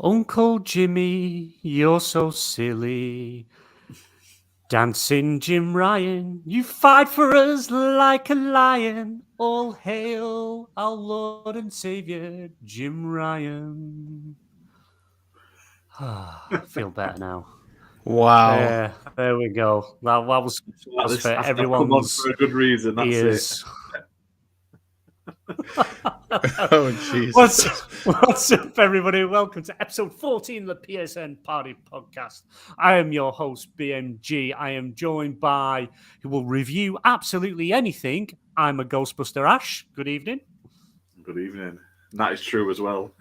Uncle Jimmy, you're so silly. Dancing Jim Ryan, you fight for us like a lion. All hail our Lord and Savior, Jim Ryan. I feel better now. Wow. There we go. That was for everyone's for a good reason. That's ears. Oh, Jesus. What's up, everybody? Welcome to episode 14 of the PSN Party Podcast. I am your host, BMG. I am joined by, who will review absolutely anything. I'm a Ghostbuster Ash. Good evening. Good evening. That is true as well.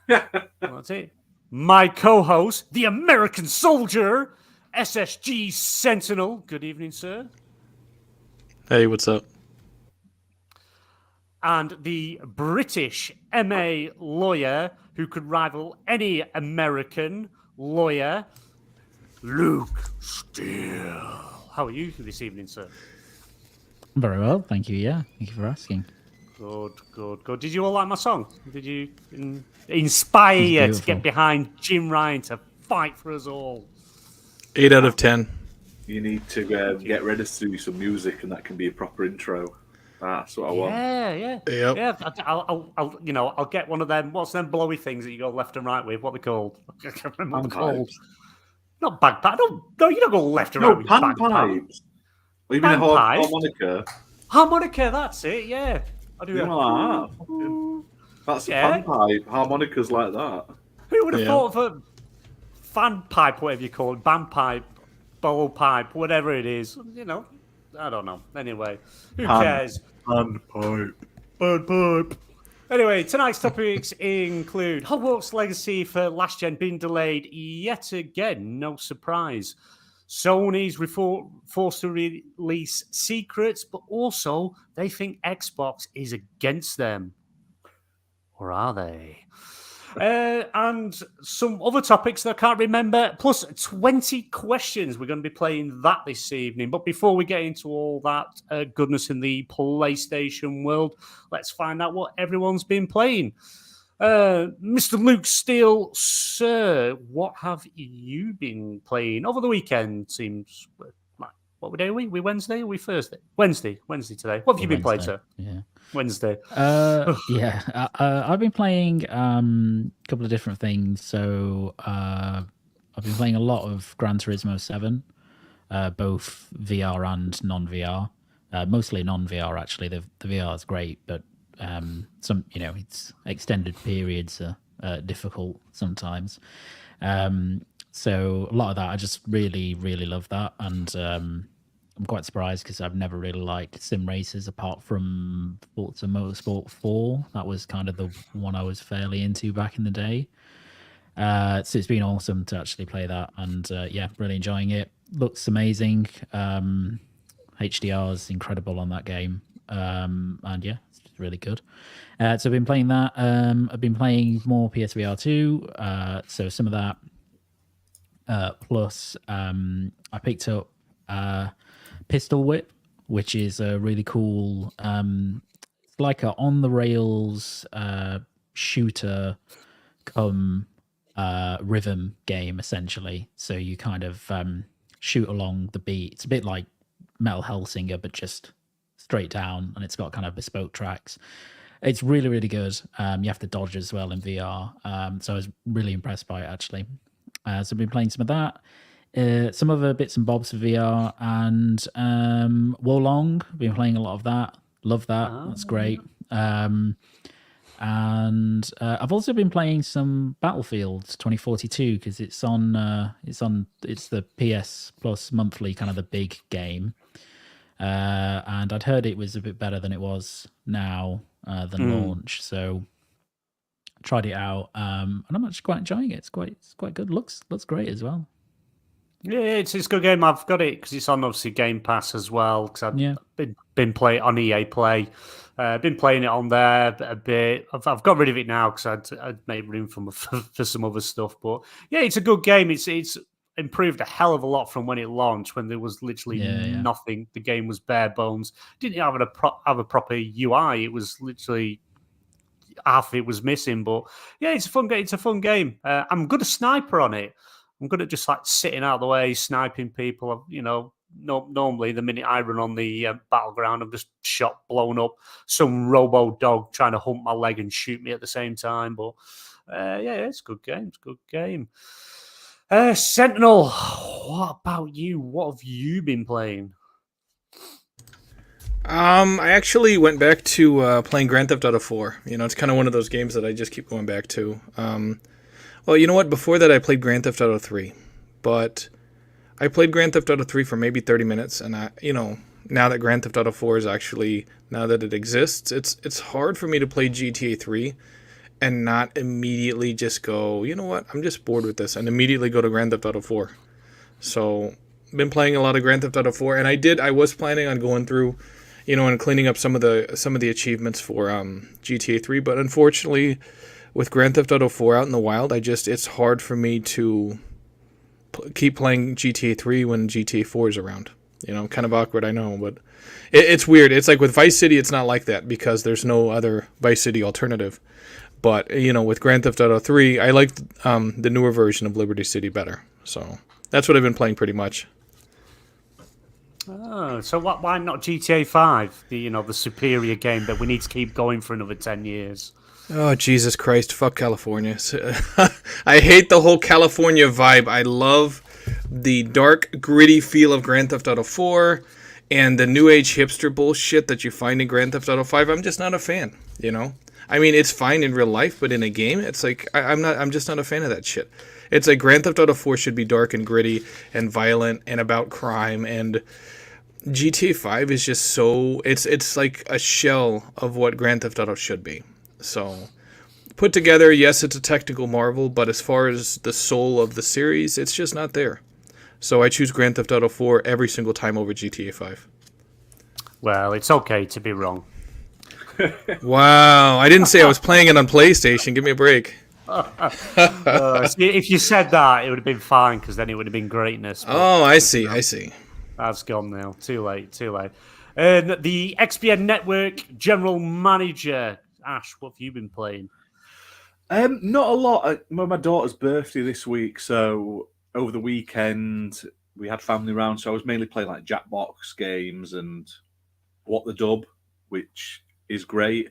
That's it. My co-host, the American soldier, SSGsentienl. Good evening, sir. Hey, what's up? And the British MA lawyer who could rival any American lawyer, Luke Steele. How are you this evening, sir? Very well, thank you. Yeah, thank you for asking. Good. Did you all like my song? Did you inspire you to get behind Jim Ryan to fight for us all? 8 out of 10. You need to get ready to do some music, and that can be a proper intro. That's what I want. Yeah. I'll get one of them. What's them blowy things that you go left and right with? What are they called? I can't remember what they're called. Not bagpipe. No, you don't go left and right with panpipes. Or you mean a harmonica? Harmonica, that's it. Yeah, I do. That. That's a panpipe. Harmonicas like that. Who would have thought of a fan pipe, whatever you call it, bandpipe, bowl pipe, whatever it is? You know. I don't know. Anyway, who cares? Panpipe. Anyway, tonight's topics include Hogwarts Legacy for last gen being delayed yet again. No surprise. Sony's forced to release secrets, but also they think Xbox is against them. Or are they? And some other topics that I can't remember, plus 20 questions. We're going to be playing that this evening. But before we get into all that goodness in the PlayStation world, let's find out what everyone's been playing. Mr. Luke Steele, sir, what have you been playing over the weekend? Seems like, what day are we? We Wednesday or we Thursday? Wednesday today. What have you been playing, sir? Yeah. Wednesday. I've been playing a couple of different things. So I've been playing a lot of Gran Turismo 7, both VR and non-VR. Mostly non-VR, actually. The VR is great, but it's extended periods are difficult sometimes. So a lot of that, I just really, really love that. And I'm quite surprised because I've never really liked sim races apart from Forza Motorsport 4. That was kind of the one I was fairly into back in the day. So it's been awesome to actually play that. And really enjoying it. Looks amazing. HDR is incredible on that game. It's really good. So I've been playing that. I've been playing more PSVR 2. So some of that. Plus, I picked up Pistol Whip, which is a really cool, it's like a on the rails shooter come rhythm game essentially. So you kind of shoot along the beat. It's a bit like Metal Hellsinger, but just straight down, and it's got kind of bespoke tracks. It's really, really good. You have to dodge as well in VR. So I was really impressed by it actually. So I've been playing some of that. Some other bits and bobs for VR, and Wolong. Been playing a lot of that. Love that. That's great. And I've also been playing some Battlefield 2042 because it's the PS Plus monthly, kind of the big game. And I'd heard it was a bit better than it was now than launch, so tried it out. And I'm actually quite enjoying it. It's quite good. Looks great as well. Yeah, it's a good game. I've got it because it's on obviously Game Pass as well. Because I've been playing on EA Play. Been playing it on there a bit. I've got rid of it now because I'd made room for some other stuff. But yeah, it's a good game. It's improved a hell of a lot from when it launched, when there was literally nothing. The game was bare bones. Didn't have a proper UI. It was literally half of it was missing. But yeah, it's a fun game. It's a fun game. I'm good at sniper on it. I'm good at just like sitting out of the way, sniping people. Normally the minute I run on the battleground, I'm just shot, blown up. Some robo dog trying to hump my leg and shoot me at the same time. But it's a good game. It's a good game. Sentinel, what about you? What have you been playing? I actually went back to playing Grand Theft Auto 4. It's kind of one of those games that I just keep going back to. Well, you know what? Before that, I played Grand Theft Auto 3. But I played Grand Theft Auto 3 for maybe 30 minutes. And, now that Grand Theft Auto 4 is actually, now that it exists, it's hard for me to play GTA 3 and not immediately just go, you know what? I'm just bored with this. And immediately go to Grand Theft Auto 4. So, been playing a lot of Grand Theft Auto 4. And I was planning on going through, and cleaning up some of the achievements for GTA 3, but unfortunately, with Grand Theft Auto 4 out in the wild, it's hard for me to keep playing GTA 3 when GTA 4 is around. Kind of awkward, I know, but it's weird. It's like with Vice City, it's not like that because there's no other Vice City alternative. But with Grand Theft Auto 3, I like the newer version of Liberty City better. So that's what I've been playing pretty much. Oh, so why not GTA 5? The superior game that we need to keep going for another 10 years. Oh, Jesus Christ. Fuck California. I hate the whole California vibe. I love the dark, gritty feel of Grand Theft Auto 4 and the new age hipster bullshit that you find in Grand Theft Auto 5. I'm just not a fan, I mean, it's fine in real life, but in a game, it's like, I'm just not a fan of that shit. It's like Grand Theft Auto 4 should be dark and gritty and violent and about crime, and GTA 5 is just so... It's like a shell of what Grand Theft Auto should be. So, put together, yes, it's a technical marvel, but as far as the soul of the series, it's just not there. So I choose Grand Theft Auto 4 every single time over GTA 5. Well, it's okay to be wrong. Wow, I didn't say I was playing it on PlayStation. Give me a break. If you said that, it would have been fine, because then it would have been greatness. Oh, I see. That's gone now. Too late. And the XBN Network General Manager, Ash, what have you been playing? Not a lot. My daughter's birthday this week, so over the weekend we had family round, so I was mainly playing like Jackbox games and What the Dub, which is great.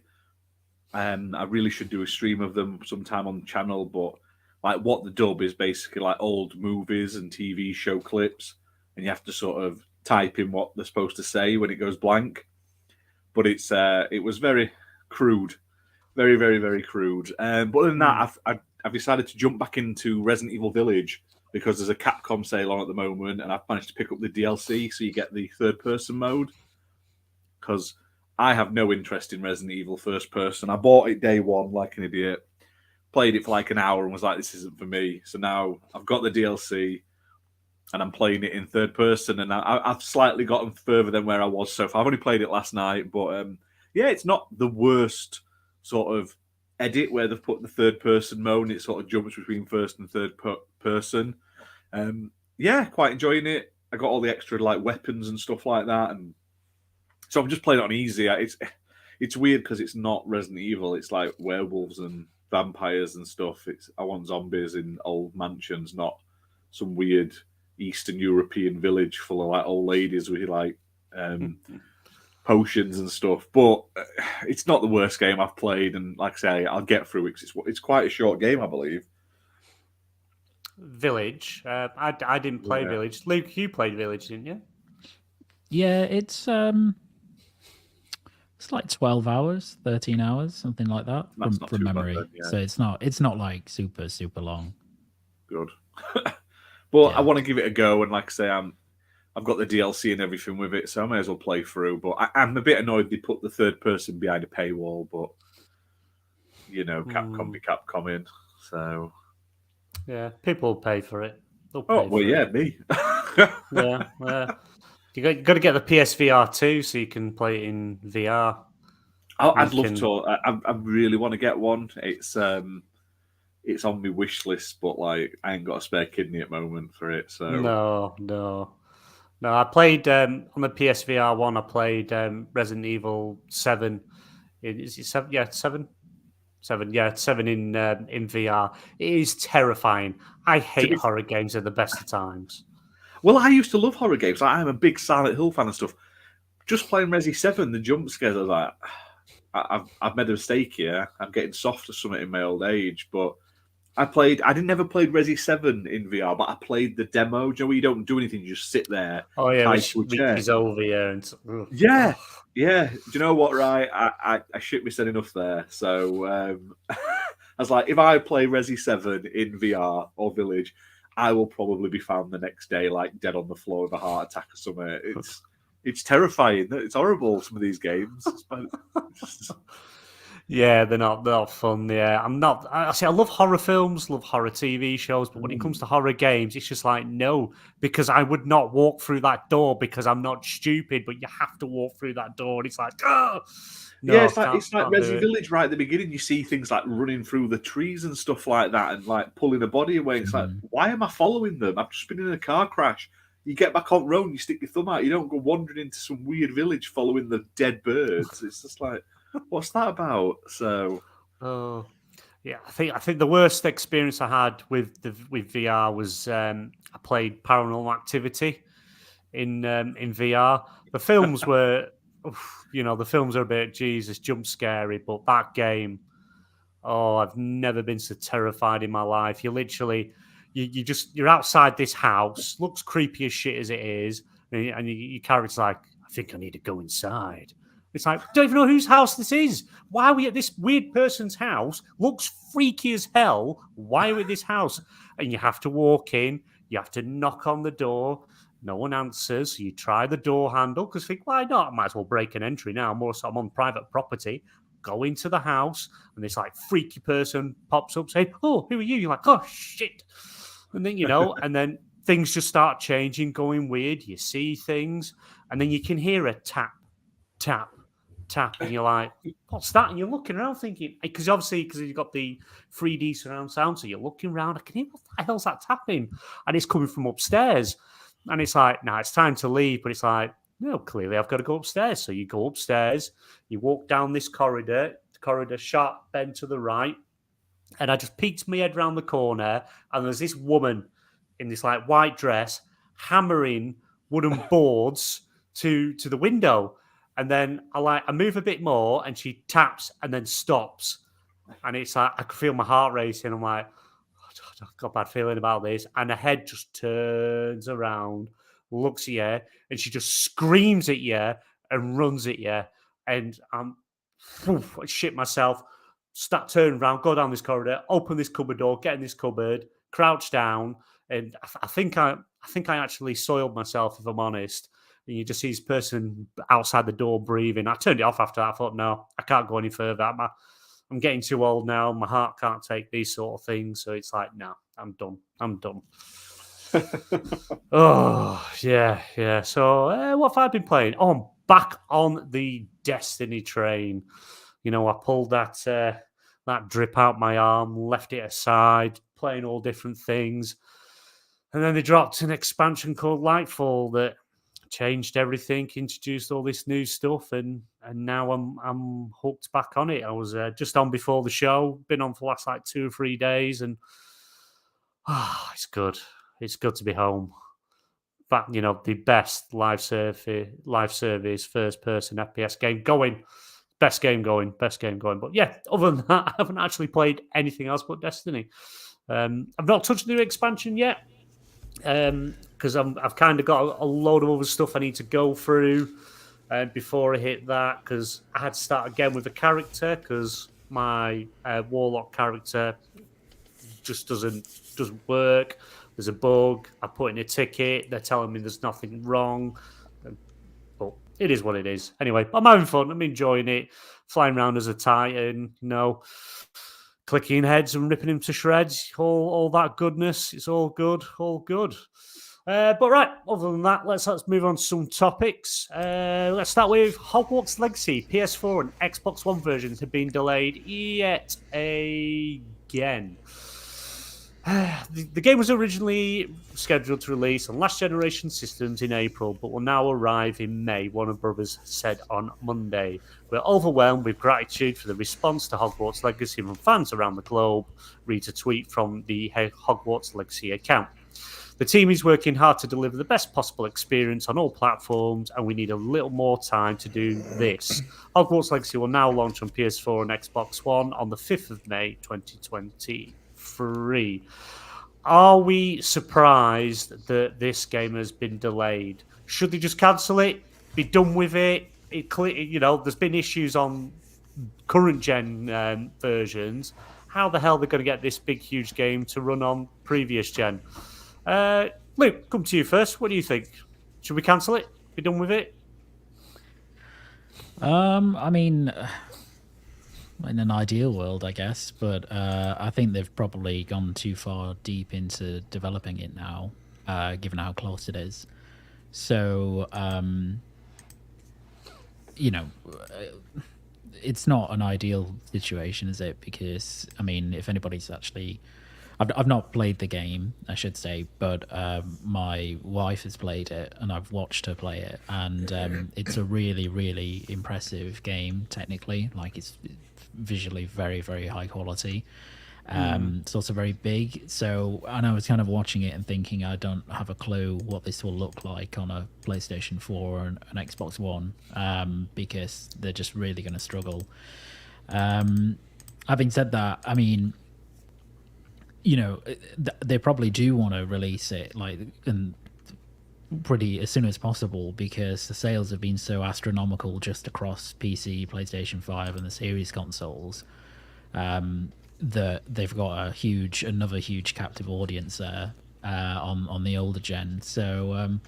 I really should do a stream of them sometime on the channel, but like What the Dub is basically like old movies and TV show clips, and you have to sort of type in what they're supposed to say when it goes blank. But it was very crude, very, very, very crude. But other than that, I've decided to jump back into Resident Evil Village because there's a Capcom sale on at the moment, and I've managed to pick up the DLC, so you get the third-person mode. Because I have no interest in Resident Evil first person. I bought it day one like an idiot, played it for like an hour and was like, this isn't for me. So now I've got the DLC and I'm playing it in third person, and I've slightly gotten further than where I was so far. I've only played it last night, but it's not the worst sort of edit where they've put the third person mode and it sort of jumps between first and third person. Quite enjoying it. I got all the extra like weapons and stuff like that, and so I'm just playing it on easy. It's weird because it's not Resident Evil. It's like werewolves and vampires and stuff. I want zombies in old mansions, not some weird Eastern European village full of like old ladies with like potions and stuff. But it's not the worst game I've played, and like I say, I'll get through it. It's quite a short game, I believe. Village. I didn't play Village. Luke, you played Village, didn't you? Yeah, it's like 12 hours, 13 hours, something like that from memory. Bad, yeah. So it's not like super long. Good. But yeah. I want to give it a go, and like I say, I've got the DLC and everything with it, so I may as well play through. But I'm a bit annoyed they put the third person behind a paywall, but Capcom be Capcom in, so yeah, people will pay for it. Me. Yeah. You got to get the PSVR 2 so you can play it in VR. I'd love to. I really want to get one. It's on my wish list, but like I ain't got a spare kidney at the moment for it. So no. I played on the PSVR 1. I played Resident Evil 7. Is it 7? Yeah, 7. 7 in VR. It is terrifying. I hate horror games at the best of times. Well, I used to love horror games. I'm a big Silent Hill fan and stuff. Just playing Resi 7, the jump scares, I was like, I've made a mistake here. I'm getting soft or something in my old age. But I never played Resi 7 in VR, but I played the demo. Do you know where you don't do anything, you just sit there. Oh, yeah, which is over here. And, yeah. Do you know what, right? I shit myself enough there. So I was like, if I play Resi 7 in VR or Village, I will probably be found the next day, like dead on the floor with a heart attack or something. It's terrifying. It's horrible, some of these games. Yeah, they're not fun. Yeah, I love horror films, love horror TV shows, but when it comes to horror games, it's just like, no, because I would not walk through that door because I'm not stupid, but you have to walk through that door. And it's like, oh! No, yeah, it's like Resi Village right at the beginning. You see things like running through the trees and stuff like that and like pulling a body away. It's like, why am I following them? I've just been in a car crash. You get back on road and you stick your thumb out. You don't go wandering into some weird village following the dead birds. It's just like, what's that about? So, yeah, I think the worst experience I had with VR was I played Paranormal Activity in VR. The films were, the films are a bit jump scary, but that game, I've never been so terrified in my life. You literally, you're outside this house, looks creepy as shit as it is, and your character's like, I think I need to go inside. It's like, I don't even know whose house this is. Why are we at this weird person's house? Looks freaky as hell. Why are we at this house? And you have to walk in. You have to knock on the door. No one answers. So you try the door handle because you think, why not? I might as well break an entry now. I'm on private property. Go into the house. And this like freaky person pops up saying, oh, who are you? You're like, oh, shit. And then, and then things just start changing, going weird. You see things. And then you can hear a tap, tap, tap, and you're like, what's that? And you're looking around thinking, because you've got the 3D surround sound, so you're looking around, I can hear, what the hell's that tapping? And it's coming from upstairs. And it's like, it's time to leave. But it's like, no, clearly I've got to go upstairs. So you go upstairs, you walk down this corridor sharp bend to the right. And I just peeked my head around the corner, and there's this woman in this like white dress hammering wooden boards to the window. And then I move a bit more, and she taps and then stops. And it's like, I can feel my heart racing. I'm like, I've got a bad feeling about this. And her head just turns around, looks at you, and she just screams at you and runs at you. And I shit myself, start turning around, go down this corridor, open this cupboard door, get in this cupboard, crouch down. And I think I actually soiled myself, if I'm honest. And you just see this person outside the door breathing. I turned it off after that. I thought, no, I can't go any further. I'm getting too old now. My heart can't take these sort of things. So it's like, no, I'm done. Oh, yeah. So what have I been playing? Oh, I'm back on the Destiny train. I pulled that drip out my arm, left it aside, playing all different things. And then they dropped an expansion called Lightfall that changed everything, introduced all this new stuff, and now I'm hooked back on it. I was just on before the show, been on for the last like 2 or 3 days, and it's good. It's good to be home. But the best live service first person FPS game going. Best game going. But yeah, other than that, I haven't actually played anything else but Destiny. I've not touched the new expansion yet. Because I've kind of got a load of other stuff I need to go through before I hit that, because I had to start again with a character because my Warlock character just doesn't work. There's a bug. I put in a ticket. They're telling me there's nothing wrong. But it is what it is. Anyway, I'm having fun. I'm enjoying it. Flying around as a Titan, clicking heads and ripping them to shreds, all that goodness. It's all good. But right, other than that, let's move on to some topics. Let's start with Hogwarts Legacy. PS4 and Xbox One versions have been delayed yet again. The game was originally scheduled to release on last generation systems in April, but will now arrive in May, Warner Brothers said on Monday. We're overwhelmed with gratitude for the response to Hogwarts Legacy from fans around the globe, reads a tweet from the Hogwarts Legacy account. The team is working hard to deliver the best possible experience on all platforms, and we need a little more time to do this. Hogwarts Legacy will now launch on PS4 and Xbox One on the 5th of May, 2023. Are we surprised that this game has been delayed? Should they just cancel it? Be done with it? There's been issues on current gen versions. How the hell are they going to get this big, huge game to run on previous gen? Luke, come to you first. What do you think? Should we cancel it? Be done with it? I mean, in an ideal world, I guess, but I think they've probably gone too far deep into developing it now, given how close it is. So, it's not an ideal situation, is it? Because, I mean, if anybody's actually... I've not played the game, I should say, but my wife has played it, and I've watched her play it, and it's a really, really impressive game, technically. Like, it's visually very, very high quality. It's also very big. So, and I was kind of watching it and thinking, I don't have a clue what this will look like on a PlayStation 4 or an Xbox One, because they're just really going to struggle. Having said that, I mean, they probably do want to release it and pretty as soon as possible, because the sales have been so astronomical just across PC, PlayStation 5, and the Series consoles, that they've got another huge captive audience there on the older gen. So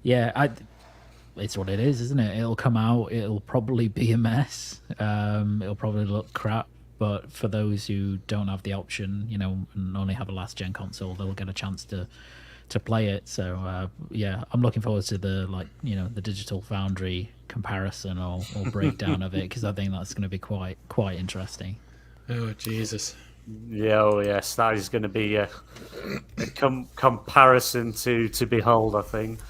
it's what it is, isn't it? It'll come out, it'll probably be a mess, it'll probably look crap. But for those who don't have the option, and only have a last gen console, they'll get a chance to play it. So I'm looking forward to the the Digital Foundry comparison or breakdown of it, because I think that's going to be quite interesting. Oh Jesus! Yeah, yes, that is going to be a comparison to behold, I think.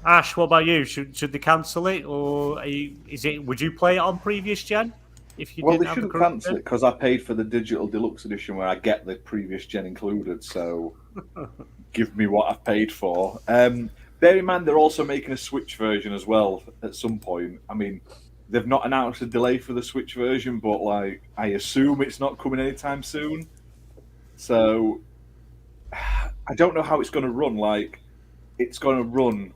Ash, what about you? Should they cancel it, or would you play it on previous gen? If you They shouldn't cancel it, because I paid for the digital deluxe edition where I get the previous gen included. So give me what I've paid for. Bear in mind, they're also making a Switch version as well at some point. I mean, they've not announced a delay for the Switch version, but I assume it's not coming anytime soon. So I don't know how it's going to run. It's going to run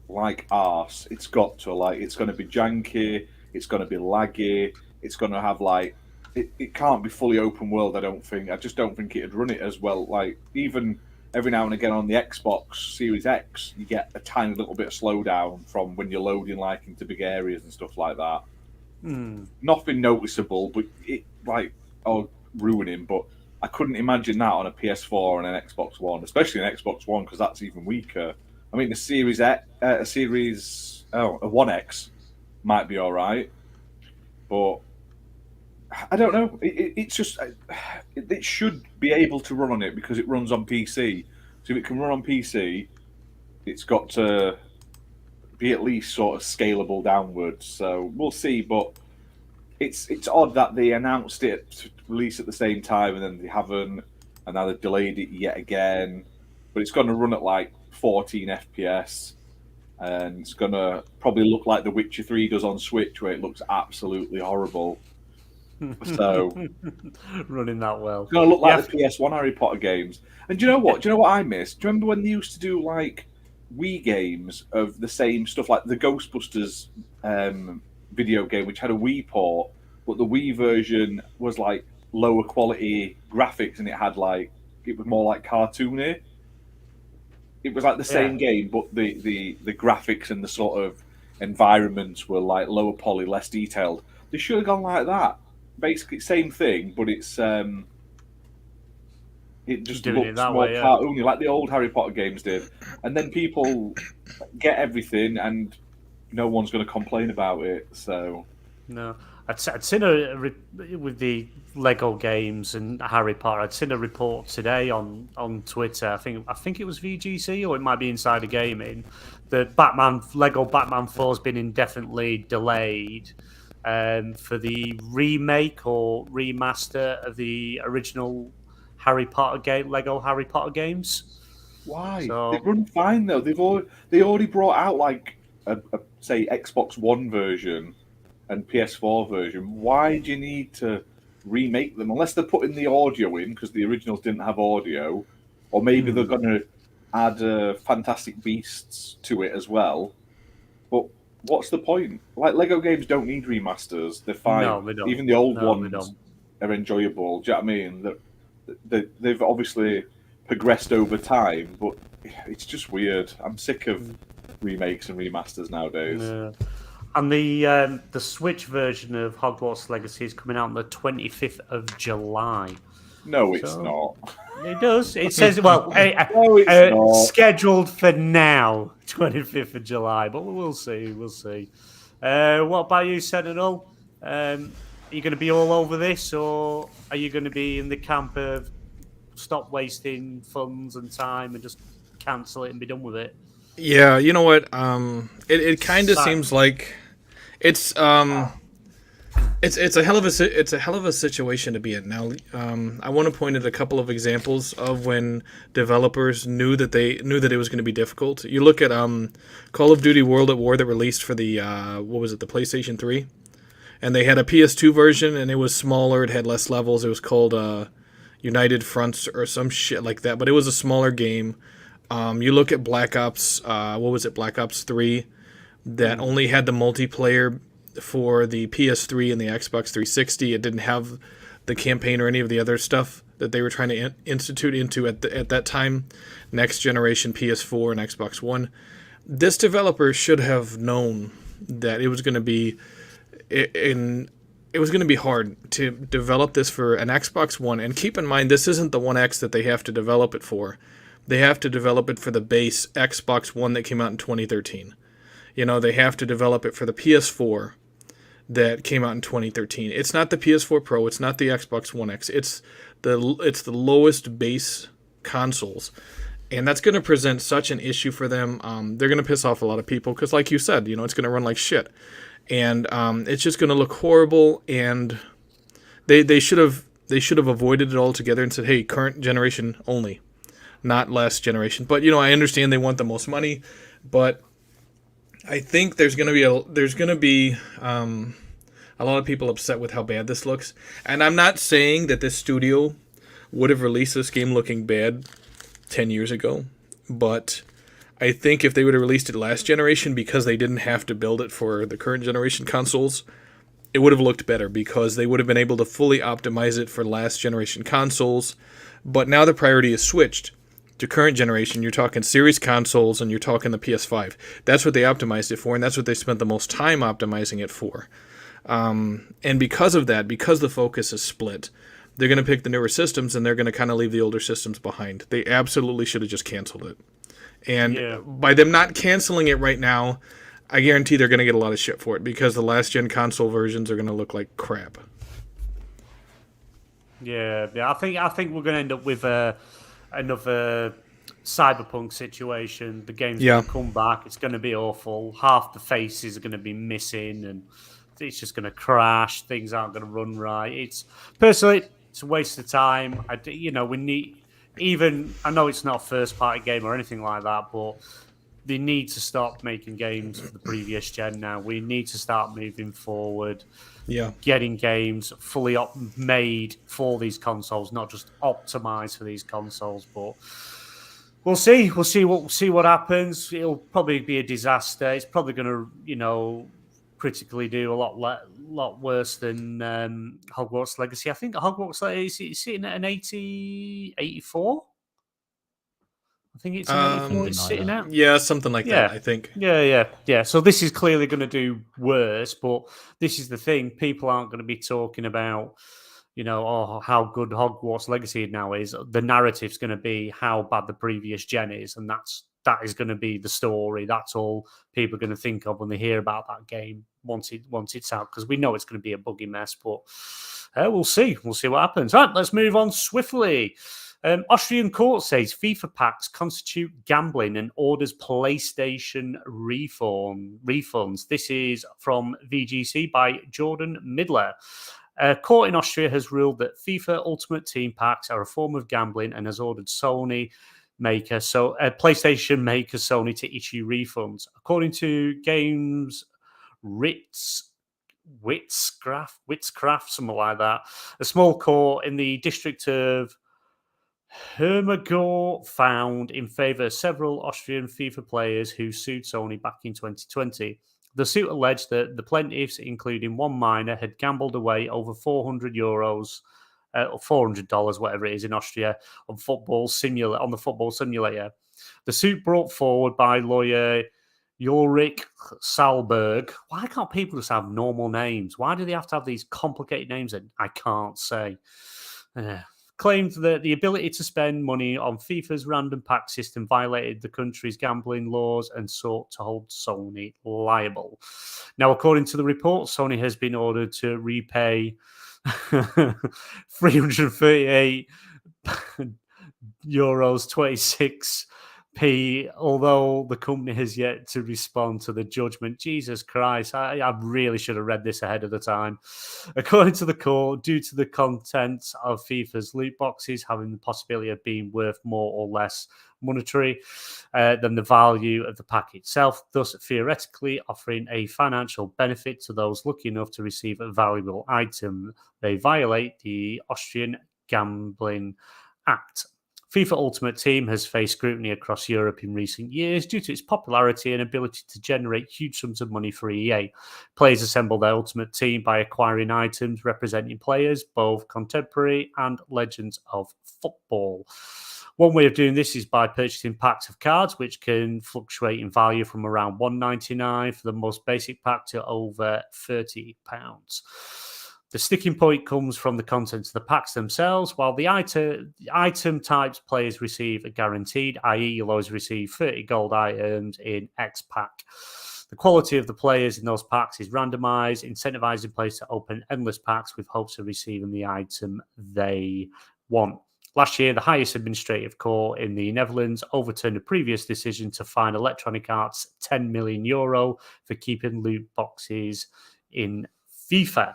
like arse. It's got to it's going to be janky. It's going to be laggy. It's going to have it can't be fully open world, I don't think. I just don't think it'd run it as well. Even every now and again on the Xbox Series X, you get a tiny little bit of slowdown from when you're loading into big areas and stuff like that. Nothing noticeable, but ruining. But I couldn't imagine that on a PS4 and an Xbox One, especially an Xbox One, because that's even weaker. I mean, the Series One X might be all right, but I don't know. It's just it should be able to run on it because it runs on PC. So if it can run on PC, it's got to be at least sort of scalable downwards. So we'll see. But it's odd that they announced it to release at the same time and then they haven't, and now they've delayed it yet again. But it's going to run at 14 FPS. And it's going to probably look like The Witcher 3 does on Switch, where it looks absolutely horrible. So running that well. It's going to look like the PS1 Harry Potter games. And do you know what? Do you know what I miss? Do you remember when they used to do Wii games of the same stuff, like the Ghostbusters video game, which had a Wii port, but the Wii version was lower quality graphics, and it had it was more cartoony. It was the same game, but the graphics and the sort of environments were lower poly, less detailed. They should have gone like that. Basically, same thing, but it just looks more cartoony, like the old Harry Potter games did. And then people get everything, and no one's going to complain about it. So no, I'd seen with the Lego games and Harry Potter. I'd seen a report today on Twitter. I think it was VGC or it might be Insider Gaming. That Lego Batman 4 has been indefinitely delayed for the remake or remaster of the original Lego Harry Potter games. Why? So, They've run fine though. They already brought out like a say Xbox One version and PS4 version. Why do you need to remake them unless they're putting the audio in because the originals didn't have audio, or maybe they're going to add Fantastic Beasts to it as well? But what's the point? Like Lego games don't need remasters. They're fine. No, they don't. Even the old No, they ones don't. are enjoyable. Do you know what I mean? They've obviously progressed over time, but it's just weird. I'm sick of remakes and remasters nowadays. Yeah. And the Switch version of Hogwarts Legacy is coming out on the 25th of July. No, it's not. It does. It says, well, No, it's not. scheduled for now, 25th of July, but we'll see. We'll see. What about you, Sentinel? Are you going to be all over this, or are you going to be in the camp of stop wasting funds and time and just cancel it and be done with it? Yeah, you know what? It kind of seems like it's a hell of a situation to be in. Now, I want to point at a couple of examples of when developers knew that it was going to be difficult. You look at Call of Duty World at War that released for the the PlayStation 3, and they had a PS2 version, and it was smaller. It had less levels. It was called United Fronts or some shit like that, but it was a smaller game. You look at Black Ops, Black Ops 3, that only had the multiplayer for the PS3 and the Xbox 360. It didn't have the campaign or any of the other stuff that they were trying to institute into at that time. Next generation PS4 and Xbox One. This developer should have known that it was going to be hard to develop this for an Xbox One. And keep in mind, this isn't the One X that they have to develop it for. They have to develop it for the base Xbox One that came out in 2013. They have to develop it for the PS4 that came out in 2013. It's not the PS4 Pro. It's not the Xbox One X. It's the lowest base consoles. And that's going to present such an issue for them. They're going to piss off a lot of people because, like you said, it's going to run like shit. And it's just going to look horrible. And they should have avoided it altogether and said, hey, current generation only. Not last generation. But I understand they want the most money, but I think there's going to be a lot of people upset with how bad this looks. And I'm not saying that this studio would have released this game looking bad 10 years ago, but I think if they would have released it last generation because they didn't have to build it for the current generation consoles, it would have looked better because they would have been able to fully optimize it for last generation consoles. But now the priority is switched to current generation. You're talking series consoles and you're talking the PS5. That's what they optimized it for, and that's what they spent the most time optimizing it for. And because of that, because the focus is split, they're going to pick the newer systems and they're going to kind of leave the older systems behind. They absolutely should have just canceled it. And by them not canceling it right now, I guarantee they're going to get a lot of shit for it because the last gen console versions are going to look like crap. Yeah. I think we're going to end up with another Cyberpunk situation. The game's going to come back. It's going to be awful. Half the faces are going to be missing, and it's just going to crash. Things aren't going to run right. It's a waste of time. We need. Even I know it's not a first-party game or anything like that, but they need to stop making games for the previous gen now. We need to start moving forward. Yeah, getting games fully made for these consoles, not just optimized for these consoles. But we'll see. We'll see what happens. It'll probably be a disaster. It's probably going to, critically do a lot worse than Hogwarts Legacy. I think Hogwarts Legacy is sitting at an 84. I think it's an 84 it's sitting at. Yeah, something like that, I think. Yeah. So this is clearly going to do worse, but this is the thing. People aren't going to be talking about, how good Hogwarts Legacy now is. The narrative's going to be how bad the previous gen is, and that is going to be the story. That's all people are going to think of when they hear about that game. once it's out, because we know it's going to be a buggy mess. But we'll see what happens. Right, let's move on swiftly. Austrian court says FIFA packs constitute gambling and orders PlayStation refunds. This is from VGC by Jordan Midler. A court in Austria has ruled that FIFA Ultimate Team packs are a form of gambling and has ordered PlayStation maker Sony to issue refunds. According to Games Witzcraft, something like that, a small court in the district of Hermagor found in favour of several Austrian FIFA players who sued Sony back in 2020. The suit alleged that the plaintiffs, including one minor, had gambled away over €400 or $400, whatever it is in Austria, on the football simulator. The suit brought forward by lawyer Ulrich Salberg. Why can't people just have normal names? Why do they have to have these complicated names that I can't say? Claimed that the ability to spend money on FIFA's random pack system violated the country's gambling laws and sought to hold Sony liable. Now, according to the report, Sony has been ordered to repay 338 euros 26p, although the company has yet to respond to the judgment. Jesus Christ, I really should have read this ahead of the time. According to the court, due to the contents of FIFA's loot boxes having the possibility of being worth more or less monetary than the value of the pack itself, thus theoretically offering a financial benefit to those lucky enough to receive a valuable item, they violate the Austrian Gambling Act. FIFA Ultimate Team has faced scrutiny across Europe in recent years due to its popularity and ability to generate huge sums of money for EA. Players assemble their Ultimate Team by acquiring items representing players, both contemporary and legends of football. One way of doing this is by purchasing packs of cards, which can fluctuate in value from around $1.99 for the most basic pack to over £30. The sticking point comes from the contents of the packs themselves. While the item types players receive are guaranteed, i.e. you'll always receive 30 gold items in X pack. The quality of the players in those packs is randomized, incentivizing players to open endless packs with hopes of receiving the item they want. Last year, the highest administrative court in the Netherlands overturned a previous decision to fine Electronic Arts €10 million for keeping loot boxes in FIFA.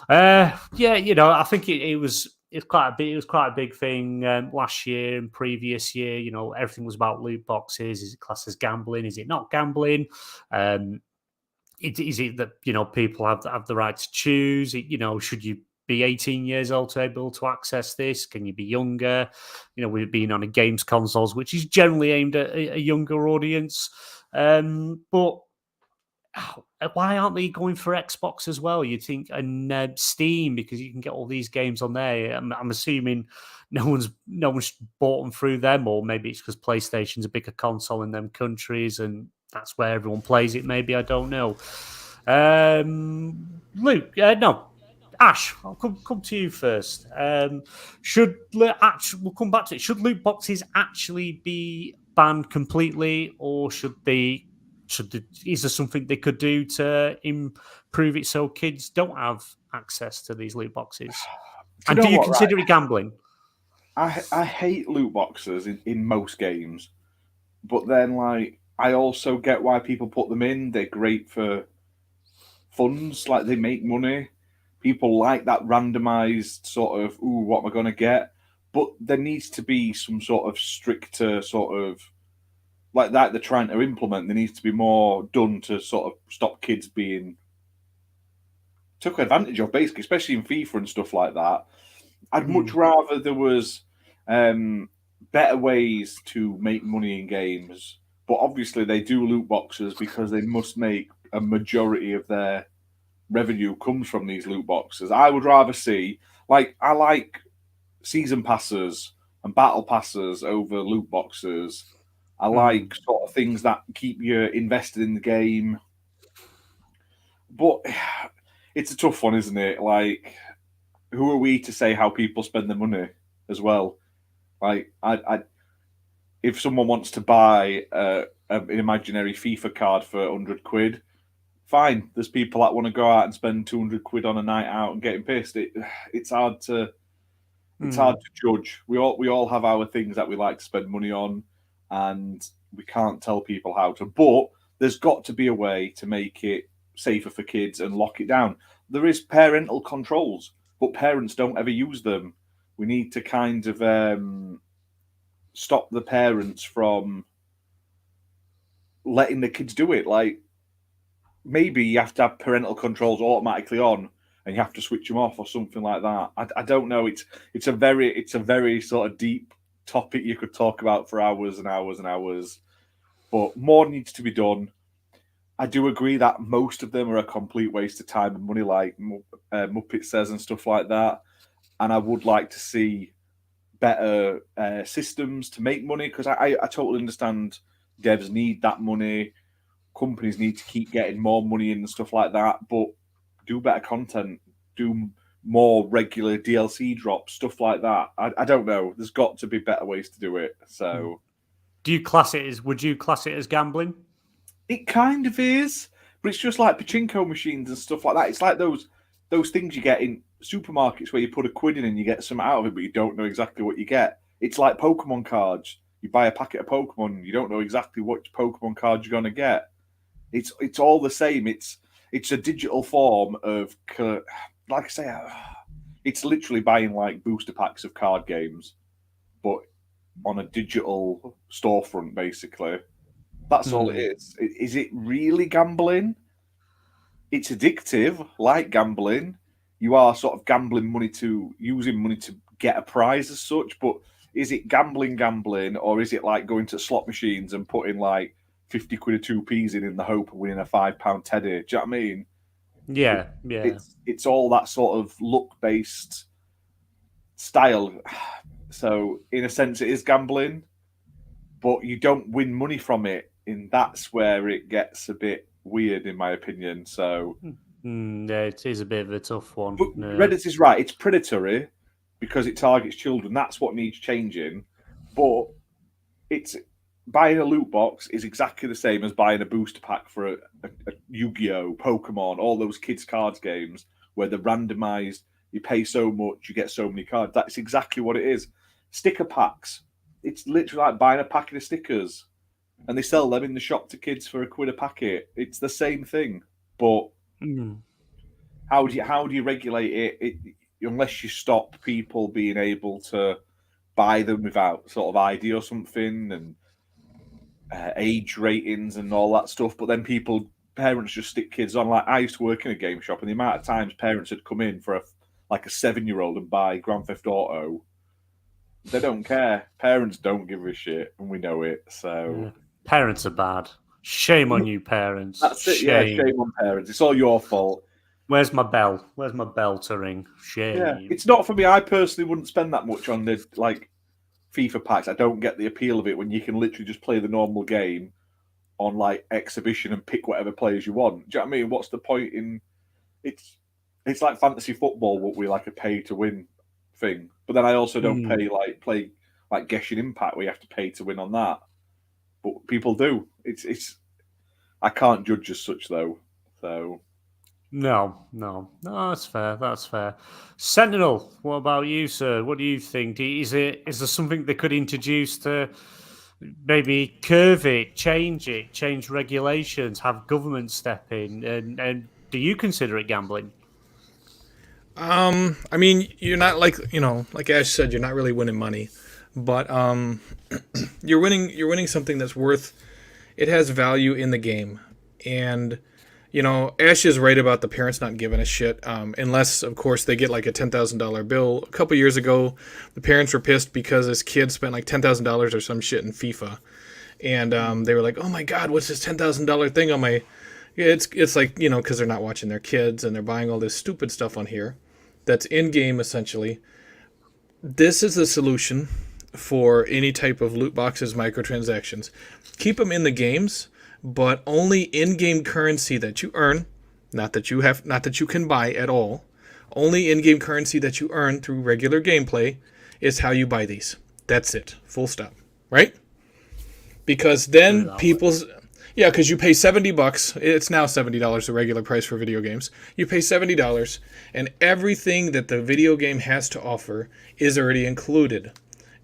I think it was quite a big thing last year and previous year. Everything was about loot boxes. Is it classed as gambling? Is it not gambling? Is it that people have the right to choose? Should you be 18 years old to be able to access this? Can you be younger? We've been on a games consoles, which is generally aimed at a younger audience, but why aren't they going for Xbox as well? You'd think, and Steam, because you can get all these games on there. I'm assuming no one's bought them through them, or maybe it's because PlayStation's a bigger console in them countries, and that's where everyone plays it. Maybe, I don't know. Luke, no, Ash, I'll come to you first. We'll come back to it. Should loot boxes actually be banned completely, or is there something they could do to improve it so kids don't have access to these loot boxes? And do you consider it gambling? I hate loot boxes in most games, but then I also get why people put them in. They're great for funds, they make money. People like that randomized sort of, what am I going to get? But there needs to be some sort of stricter sort of, like that they're trying to implement. There needs to be more done to sort of stop kids being took advantage of, basically, especially in FIFA and stuff like that. I'd much rather there was better ways to make money in games, but obviously they do loot boxes because they must make a majority of their revenue comes from these loot boxes. I would rather see, I like season passes and battle passes over loot boxes. I like sort of things that keep you invested in the game. But it's a tough one, isn't it? Who are we to say how people spend their money as well? If someone wants to buy an imaginary FIFA card for £100, fine. There's people that want to go out and spend 200 quid on a night out and getting pissed. It's hard to judge. We all have our things that we like to spend money on, and we can't tell people how to. But there's got to be a way to make it safer for kids and lock it down. There is parental controls, but parents don't ever use them. We need to kind of stop the parents from letting the kids do it. Like, maybe you have to have parental controls automatically on, and you have to switch them off or something like that. I don't know. It's a very sort of deep topic you could talk about for hours and hours and hours. But more needs to be done. I do agree that most of them are a complete waste of time and money, like Muppet says and stuff like that. And I would like to see better systems to make money, because I totally understand devs need that money. Companies need to keep getting more money in and stuff like that. But do better content, do more regular DLC drops, stuff like that. I don't know. There's got to be better ways to do it. So, would you class it as gambling? It kind of is, but it's just like pachinko machines and stuff like that. It's like those things you get in supermarkets where you put a quid in and you get something out of it, but you don't know exactly what you get. It's like Pokemon cards. You buy a packet of Pokemon, you don't know exactly what Pokemon card you're going to get. It's all the same. It's a digital form of, like I say, it's literally buying like booster packs of card games, but on a digital storefront, basically. That's all it is. Is it really gambling? It's addictive, like gambling. You are sort of using money to get a prize as such, but is it gambling, or is it like going to slot machines and putting like 50 quid or 2p's in the hope of winning a £5 teddy? Do you know what I mean? Yeah. It's all that sort of luck-based style. So, in a sense, it is gambling, but you don't win money from it. And that's where it gets a bit weird, in my opinion. So, yeah, it is a bit of a tough one. But Reddit is right. It's predatory because it targets children. That's what needs changing. But it's buying a loot box is exactly the same as buying a booster pack for a Yu-Gi-Oh, Pokemon, all those kids' cards games where they're randomized. You pay so much, you get so many cards. That's exactly what it is. Sticker packs. It's literally like buying a packet of stickers, and they sell them in the shop to kids for £1 a packet. It's the same thing, but how do you regulate it unless you stop people being able to buy them without sort of ID or something, and age ratings and all that stuff? But then parents just stick kids on. Like, I used to work in a game shop, and the amount of times parents had come in for a 7-year-old and buy Grand Theft Auto, they don't care. Parents don't give a shit, and we know it. So parents are bad. Shame on you, parents. That's it. Shame. Yeah, shame on parents. It's all your fault. Where's my bell? Where's my bell to ring? Shame. Yeah, it's not for me. I personally wouldn't spend that much on the FIFA packs. I don't get the appeal of it when you can literally just play the normal game on like exhibition and pick whatever players you want. Do you know what I mean? What's the point in it's like fantasy football, what we like a pay to win thing. But then I also don't play like Genshin Impact where you have to pay to win on that. But people do. It's I can't judge as such though. So No, that's fair. That's fair. Sentinel, what about you, sir? What do you think? Is there something they could introduce to maybe curve it, change regulations, have government step in, and do you consider it gambling? I mean, you're not like Ash said, you're not really winning money, but you're winning something that's worth. It has value in the game, and Ash is right about the parents not giving a shit, unless, of course, they get like a $10,000 bill. A couple years ago, the parents were pissed because this kid spent like $10,000 or some shit in FIFA, and they were like, "Oh my God, what's this $10,000 thing on my?" It's like because they're not watching their kids and they're buying all this stupid stuff on here, that's in game essentially. This is the solution for any type of loot boxes, microtransactions. Keep them in the games, but only in-game currency that you earn, not that you can buy at all. Only in-game currency that you earn through regular gameplay is how you buy these. That's it. Full stop. Right? Because then Yeah, because you pay $70. It's now $70, the regular price for video games. You pay $70, and everything that the video game has to offer is already included.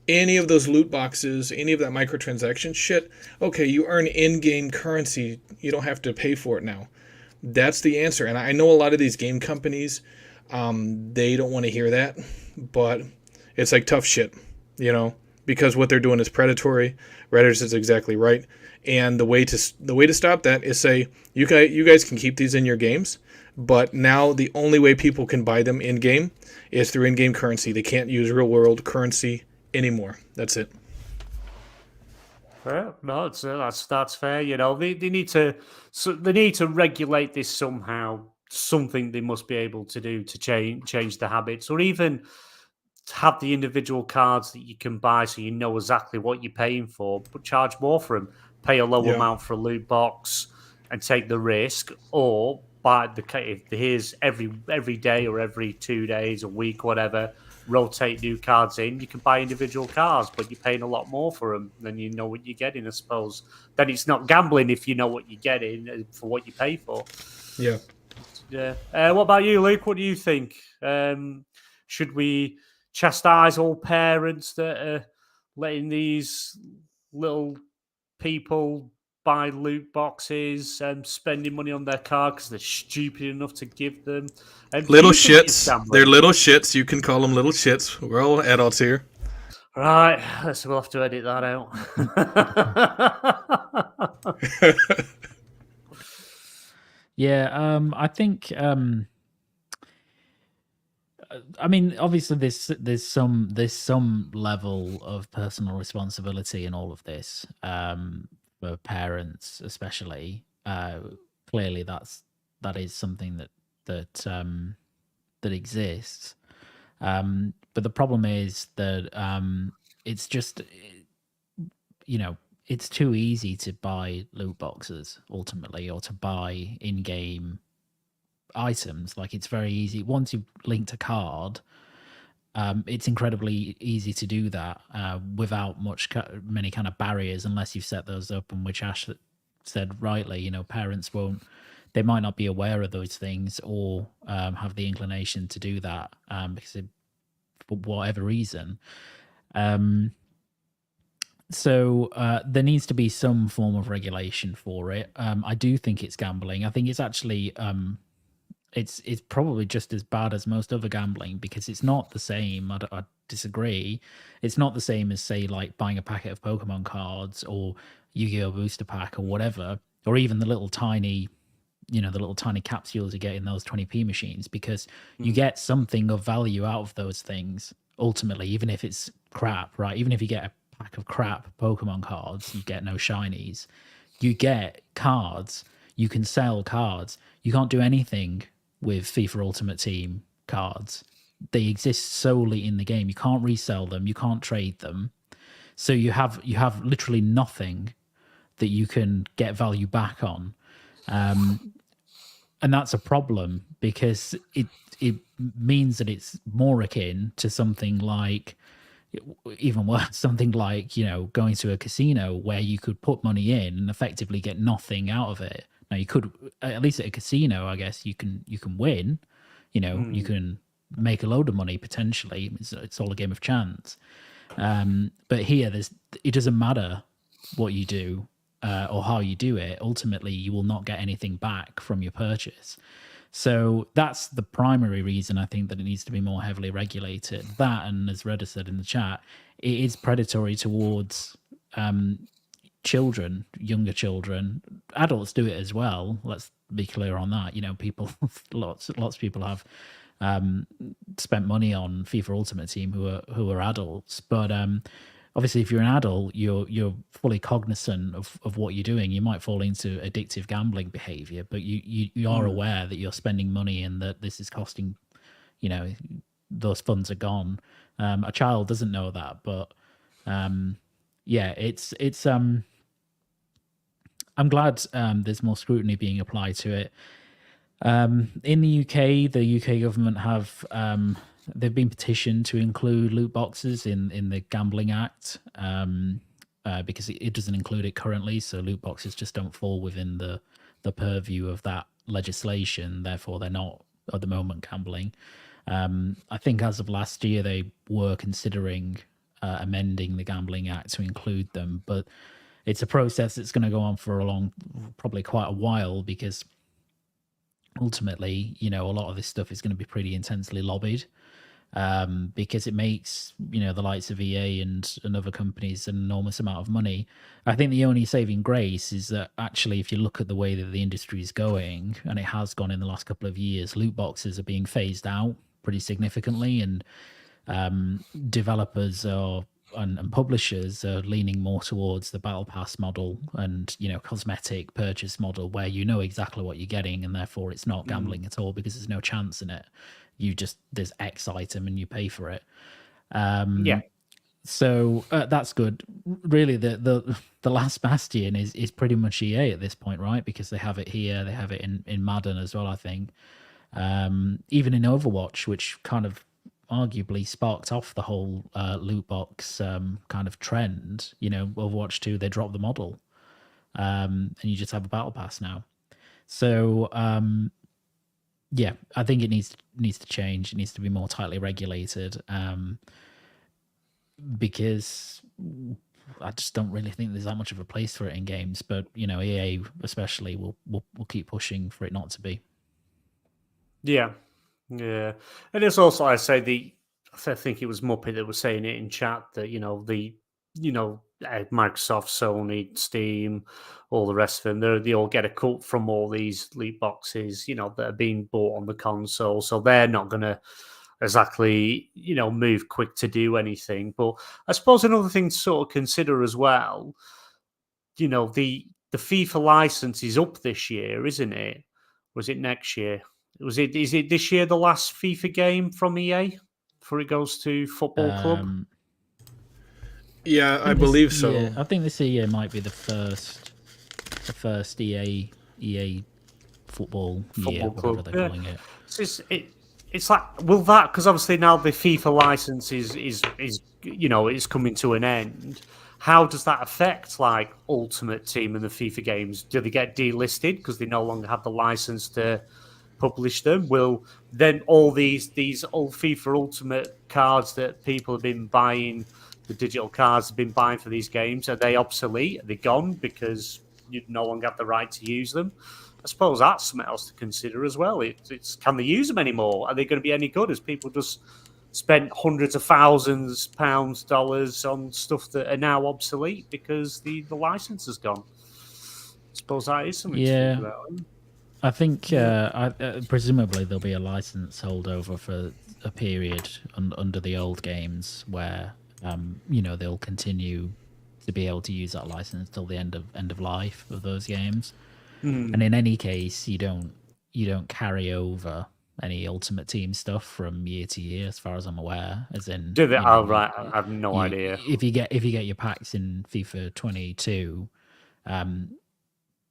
Any of those loot boxes, any of that microtransaction shit, okay, you earn in-game currency. You don't have to pay for it now. That's the answer. And I know a lot of these game companies, they don't want to hear that, but it's like tough shit, because what they're doing is predatory. Reddit is exactly right. And the way to stop that is say, you guys can keep these in your games, but now the only way people can buy them in-game is through in-game currency. They can't use real-world currency anymore. That's it. Well, no, that's fair. They need to regulate this somehow. Something they must be able to do to change the habits, or even have the individual cards that you can buy so you know exactly what you're paying for, but charge more for them. Pay a low amount for a loot box and take the risk, or buy if here's every day or every 2 days, a week, whatever, rotate new cards in. You can buy individual cards, but you're paying a lot more for them than you know what you're getting, I suppose. Then it's not gambling if you know what you're getting for what you pay for. Yeah. Yeah. What about you, Luke? What do you think? Should we chastise all parents that are letting these little people buy loot boxes and spending money on their card because they're stupid enough to give them? Little shits. They're little shits. You can call them little shits. We're all adults here. Right. So we'll have to edit that out. Yeah, I think. I mean, obviously, there's some level of personal responsibility in all of this, for parents, especially. Clearly, that is something that exists. But the problem is that it's just, it's too easy to buy loot boxes ultimately, or to buy in-game items. Like, it's very easy once you've linked a card. It's incredibly easy to do that without many kind of barriers, unless you've set those up. And which Ash said rightly, parents they might not be aware of those things, or have the inclination to do that because for whatever reason. So there needs to be some form of regulation for it. I do think it's gambling. I think it's actually it's probably just as bad as most other gambling, because it's not the same. I disagree. It's not the same as, say, like buying a packet of Pokemon cards or Yu-Gi-Oh! Booster Pack or whatever, or even the little tiny capsules you get in those 20p machines, because you get something of value out of those things ultimately, even if it's crap, right? Even if you get a pack of crap Pokemon cards, you get no shinies. You get cards. You can sell cards. You can't do anything with FIFA Ultimate Team cards. They exist solely in the game. You can't resell them. You can't trade them. So you have literally nothing that you can get value back on. And that's a problem, because it means that it's more akin to something like, even worse, something like, going to a casino where you could put money in and effectively get nothing out of it. Now, you could, at least at a casino, I guess you can win, you can make a load of money potentially. It's all a game of chance. But here, it doesn't matter what you do or how you do it. Ultimately, you will not get anything back from your purchase. So that's the primary reason I think that it needs to be more heavily regulated. That, and as Redda said in the chat, it is predatory towards children, younger children. Adults do it as well. Let's be clear on that. People, lots of people have spent money on FIFA Ultimate Team who are adults. But obviously, if you're an adult, you're fully cognizant of what you're doing. You might fall into addictive gambling behavior, but you are aware that you're spending money and that this is costing, those funds are gone. A child doesn't know that, but it's I'm glad there's more scrutiny being applied to it. In the UK government have they've been petitioned to include loot boxes in the Gambling Act. because it doesn't include it currently. So loot boxes just don't fall within the purview of that legislation. Therefore, they're not at the moment gambling. I think as of last year, they were considering amending the Gambling Act to include them, but it's a process that's going to go on for probably quite a while, because ultimately, a lot of this stuff is going to be pretty intensely lobbied, because it makes, the likes of EA and other companies an enormous amount of money. I think the only saving grace is that actually, if you look at the way that the industry is going, and it has gone in the last couple of years, loot boxes are being phased out pretty significantly, and developers and publishers are leaning more towards the battle pass model and cosmetic purchase model, where exactly what you're getting, and therefore it's not gambling at all, because there's no chance in it. There's X item and you pay for it. So that's good. Really, the last bastion is pretty much EA at this point, right? Because they have it here, they have it in Madden as well, I think. Even in Overwatch, which kind of arguably sparked off the whole loot box kind of trend. Overwatch 2, they dropped the model, and you just have a battle pass now. So yeah, I think it needs to change. It needs to be more tightly regulated, because I just don't really think there's that much of a place for it in games. But EA especially will keep pushing for it not to be. Yeah. And it's also, I think it was Muppet that was saying it in chat that Microsoft, Sony, Steam, all the rest of them, they all get a cut from all these loot boxes, that are being bought on the console. So they're not going to exactly, move quick to do anything. But I suppose another thing to sort of consider as well, the FIFA license is up this year, isn't it? Or is it next year? Is it this year the last FIFA game from EA before it goes to Football Club? Yeah, I believe so. Yeah, I think this year might be the first EA football year, Club. whatever they're calling it. It's like, will that, because obviously now the FIFA license is coming to an end. How does that affect like Ultimate Team and the FIFA games? Do they get delisted because they no longer have the license to publish them? Will then all these old FIFA Ultimate cards that people have been buying, the digital cards have been buying for these games, are they obsolete? Are they gone because you no longer have the right to use them? I suppose that's something else to consider as well. It's can they use them anymore? Are they going to be any good as people just spent hundreds of thousands pounds, dollars on stuff that are now obsolete because the license is gone? I suppose that is something to think about. I think presumably there'll be a license holdover for a period under the old games where they'll continue to be able to use that license till the end of life of those games. And in any case, you don't carry over any Ultimate Team stuff from year to year, as far as I'm aware. As in, do they? Right, I have no idea. If you get your packs in FIFA 22,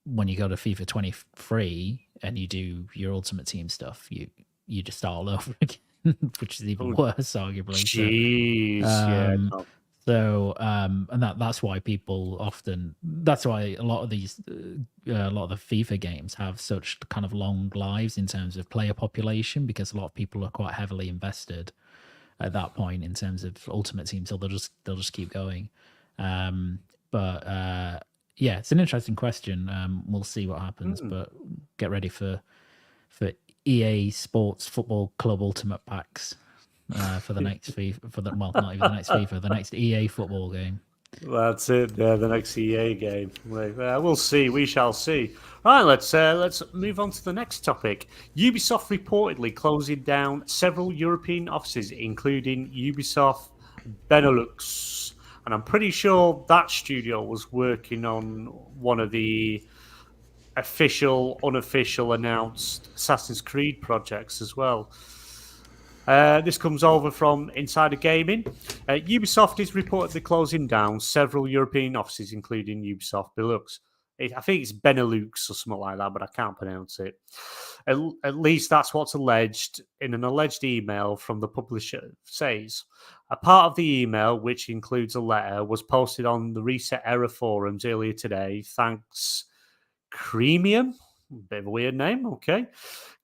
when you go to FIFA 23 and you do your Ultimate Team stuff, you just start all over again, which is even worse, arguably. Jeez, So, and that's why people often. That's why a lot of the FIFA games have such kind of long lives in terms of player population, because a lot of people are quite heavily invested at that point in terms of Ultimate Team, so they'll just keep going. But it's an interesting question. We'll see what happens, but get ready for EA Sports Football Club Ultimate Packs. For the next FIFA, not even the next FIFA, the next EA football game. That's it. Yeah, the next EA game. We'll see. We shall see. Right, let's move on to the next topic. Ubisoft reportedly closing down several European offices, including Ubisoft Benelux, and I'm pretty sure that studio was working on one of the official, unofficial, announced Assassin's Creed projects as well. This comes over from Insider Gaming. Ubisoft is reportedly closing down several European offices, including Ubisoft Benelux. I think it's Benelux or something like that, but I can't pronounce it. At least that's what's alleged in an alleged email from the publisher says. A part of the email, which includes a letter, was posted on the Reset Error forums earlier today. Thanks, Creamium. Bit of a weird name, okay.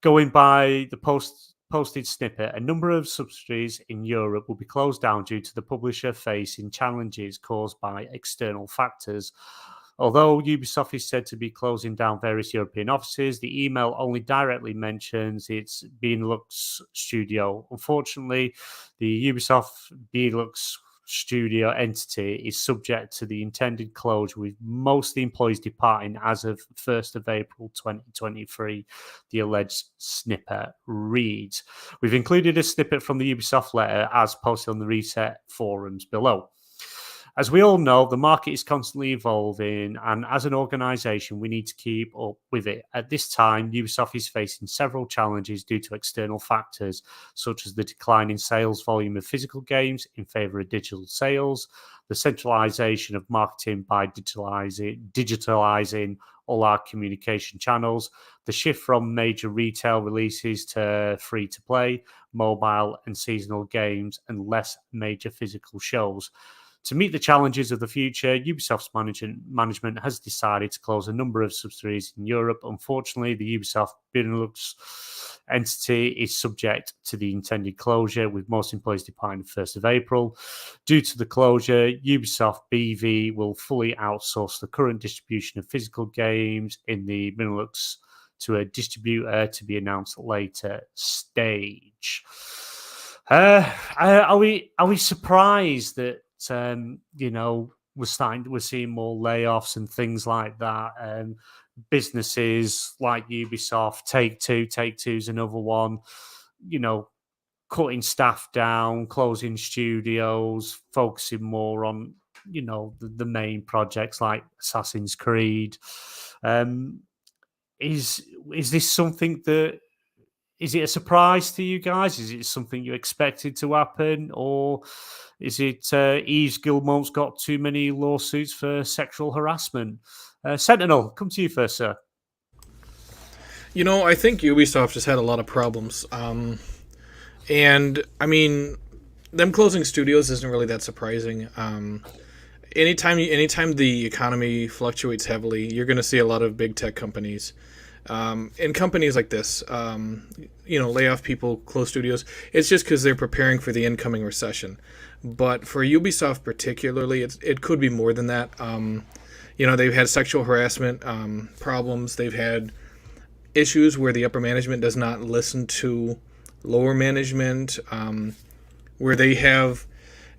Going by the posted snippet, a number of subsidiaries in Europe will be closed down due to the publisher facing challenges caused by external factors. Although Ubisoft is said to be closing down various European offices, the email only directly mentions its Benelux studio. Unfortunately, the Ubisoft Benelux studio entity is subject to the intended closure, with most of the employees departing as of 1st of April 2023, the alleged snippet reads. We've included a snippet from the Ubisoft letter as posted on the Reset forums below. As we all know, the market is constantly evolving, and as an organisation, we need to keep up with it. At this time, Ubisoft is facing several challenges due to external factors, such as the decline in sales volume of physical games in favour of digital sales, the centralisation of marketing by digitalising all our communication channels, the shift from major retail releases to free-to-play, mobile and seasonal games, and less major physical shows. To meet the challenges of the future, Ubisoft's management has decided to close a number of subsidiaries in Europe. Unfortunately, the Ubisoft Benelux entity is subject to the intended closure, with most employees departing the 1st of April. Due to the closure, Ubisoft BV will fully outsource the current distribution of physical games in the Benelux to a distributor to be announced later stage. Are we surprised that we're seeing more layoffs and things like that? Businesses like Ubisoft, Take-Two's another one, cutting staff down, closing studios, focusing more on, the main projects like Assassin's Creed. Is this something that, is it a surprise to you guys? Is it something you expected to happen? Or is it Yves Guillemot's got too many lawsuits for sexual harassment? Sentinel, come to you first, sir. I think Ubisoft has had a lot of problems. And, I mean, them closing studios isn't really that surprising. Anytime the economy fluctuates heavily, you're going to see a lot of big tech companies. And companies like this, lay off people, close studios. It's just because they're preparing for the incoming recession. But for Ubisoft particularly, it could be more than that. They've had sexual harassment problems. They've had issues where the upper management does not listen to lower management, where they have,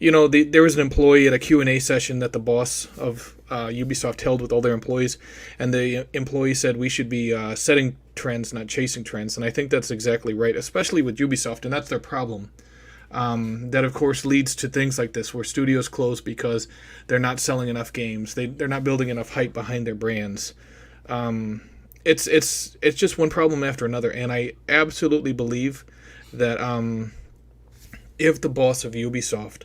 there was an employee at a Q&A session that the boss of Ubisoft held with all their employees, and the employee said we should be setting trends, not chasing trends. And I think that's exactly right, especially with Ubisoft, and that's their problem. That, of course, leads to things like this, where studios close because they're not selling enough games. They're not building enough hype behind their brands. It's just one problem after another, and I absolutely believe that if the boss of Ubisoft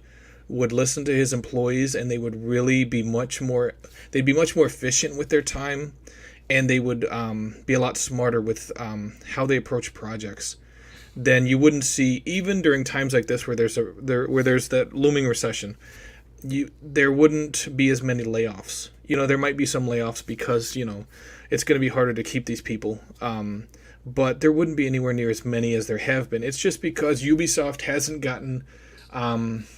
would listen to his employees, and they would really be much more efficient with their time, and they would be a lot smarter with how they approach projects, then you wouldn't see, even during times like this where there's that looming recession, there wouldn't be as many layoffs. There might be some layoffs because it's going to be harder to keep these people, but there wouldn't be anywhere near as many as there have been. It's just because Ubisoft hasn't gotten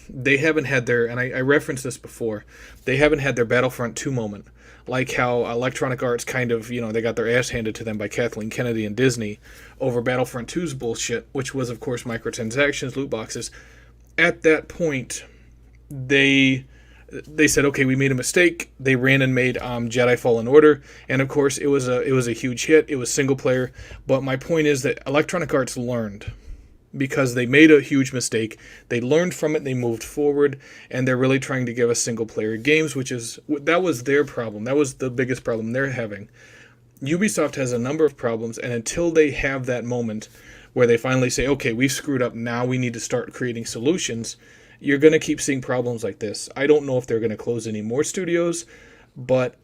they haven't had their, and I referenced this before, they haven't had their Battlefront 2 moment. Like how Electronic Arts kind of, they got their ass handed to them by Kathleen Kennedy and Disney over Battlefront 2's bullshit, which was, of course, microtransactions, loot boxes. At that point, they said, okay, we made a mistake. They ran and made Jedi Fallen Order, and of course, it was a huge hit. It was single player. But my point is that Electronic Arts learned, because they made a huge mistake. They learned from it, they moved forward, and they're really trying to give us single-player games, that was their problem. That was the biggest problem they're having. Ubisoft has a number of problems, and until they have that moment where they finally say, okay, we've screwed up, now we need to start creating solutions, you're going to keep seeing problems like this. I don't know if they're going to close any more studios, but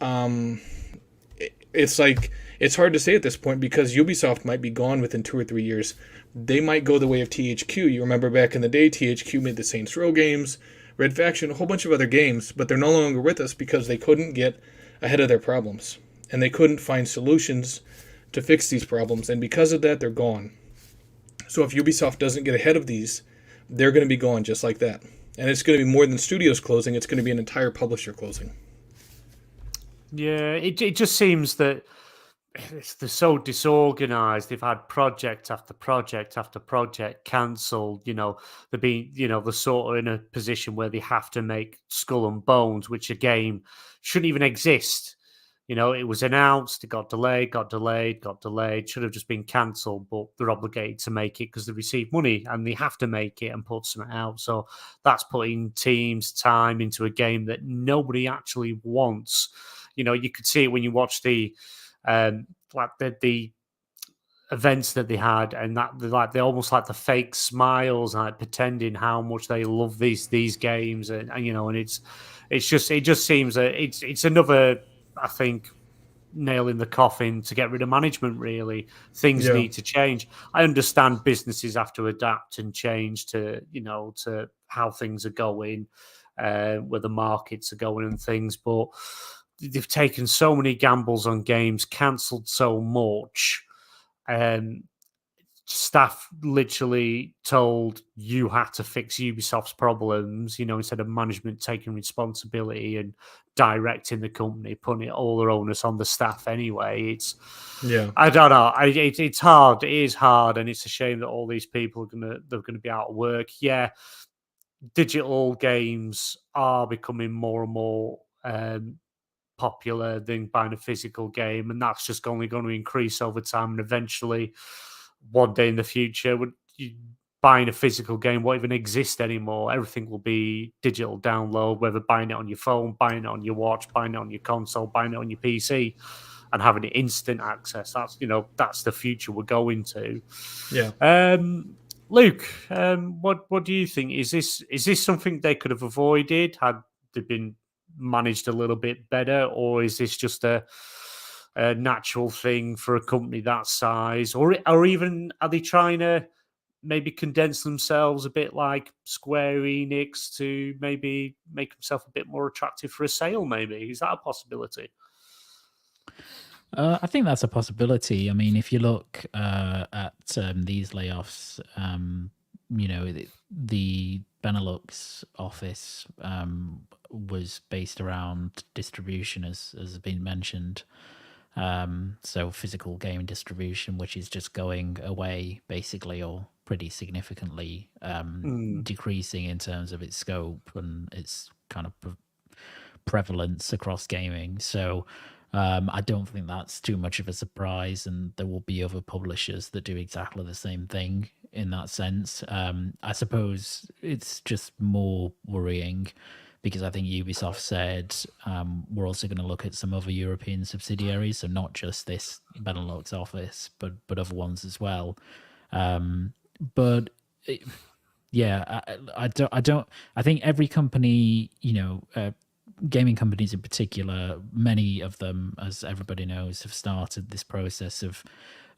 it's like it's hard to say at this point because Ubisoft might be gone within 2 or 3 years. They might go the way of THQ. You remember back in the day, THQ made the Saints Row games, Red Faction, a whole bunch of other games, but they're no longer with us because they couldn't get ahead of their problems. And they couldn't find solutions to fix these problems. And because of that, they're gone. So if Ubisoft doesn't get ahead of these, they're going to be gone just like that. And it's going to be more than studios closing. It's going to be an entire publisher closing. Yeah, it just seems that they're so disorganized. They've had project after project after project cancelled. They're being, they're sort of in a position where they have to make Skull and Bones, which a game shouldn't even exist. It was announced, it got delayed, should have just been cancelled, but they're obligated to make it because they receive money and they have to make it and put something out. So that's putting teams' time into a game that nobody actually wants. You could see it when you watch the events that they had, and that they're almost like the fake smiles, like pretending how much they love these games, and it just seems that it's another, I think, nail in the coffin to get rid of management. Really, things need to change. I understand businesses have to adapt and change to to how things are going, where the markets are going and things, but they've taken so many gambles on games, cancelled so much. Staff literally told you had to fix Ubisoft's problems, instead of management taking responsibility and directing the company, putting all their onus on the staff anyway. I don't know. It's hard. It is hard, and it's a shame that all these people are gonna be out of work. Yeah, digital games are becoming more and more popular than buying a physical game, and that's just only going to increase over time, and eventually one day in the future buying a physical game won't even exist anymore. Everything will be digital download, whether buying it on your phone, buying it on your watch, buying it on your console, buying it on your PC, and having it instant access. That's the future we're going to. Luke, what do you think? Is this something they could have avoided had they been managed a little bit better, or is this just a natural thing for a company that size, or even are they trying to maybe condense themselves a bit like Square Enix to maybe make themselves a bit more attractive for a sale? Maybe is that a possibility? I think that's a possibility. I mean, if you look at these layoffs, the Benelux office was based around distribution, as has been mentioned. So physical game distribution, which is just going away basically, or pretty significantly decreasing in terms of its scope and its kind of prevalence across gaming. So I don't think that's too much of a surprise, and there will be other publishers that do exactly the same thing in that sense. I suppose it's just more worrying because I think Ubisoft said we're also going to look at some other European subsidiaries, so not just this Benelux office, but other ones as well. But yeah, I don't. I think every company, gaming companies in particular, many of them, as everybody knows, have started this process of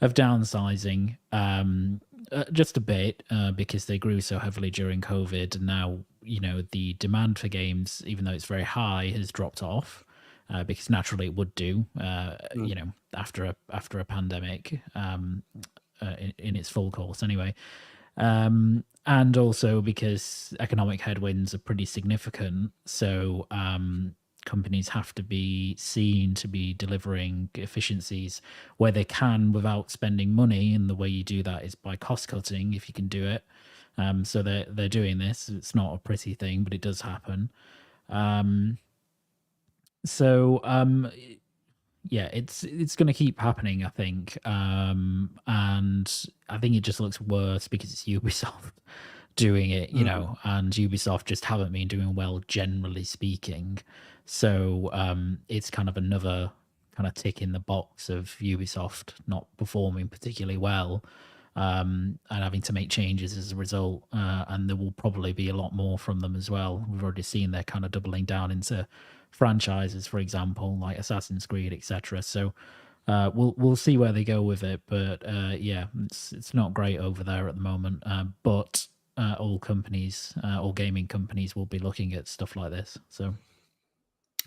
downsizing just a bit because they grew so heavily during COVID, and now the demand for games, even though it's very high, has dropped off because naturally it would do after a pandemic in its full course anyway. And also because economic headwinds are pretty significant, so companies have to be seen to be delivering efficiencies where they can without spending money, and the way you do that is by cost cutting if you can do it. So they're doing this. It's not a pretty thing, but it does happen. Yeah, it's going to keep happening, I think. And I think it just looks worse because it's Ubisoft doing it, and Ubisoft just haven't been doing well, generally speaking. So it's kind of another kind of tick in the box of Ubisoft not performing particularly well and having to make changes as a result. And there will probably be a lot more from them as well. We've already seen they're kind of doubling down into franchises, for example, like Assassin's Creed, etc. So we'll see where they go with it. But yeah, it's not great over there at the moment. But all gaming companies will be looking at stuff like this. So.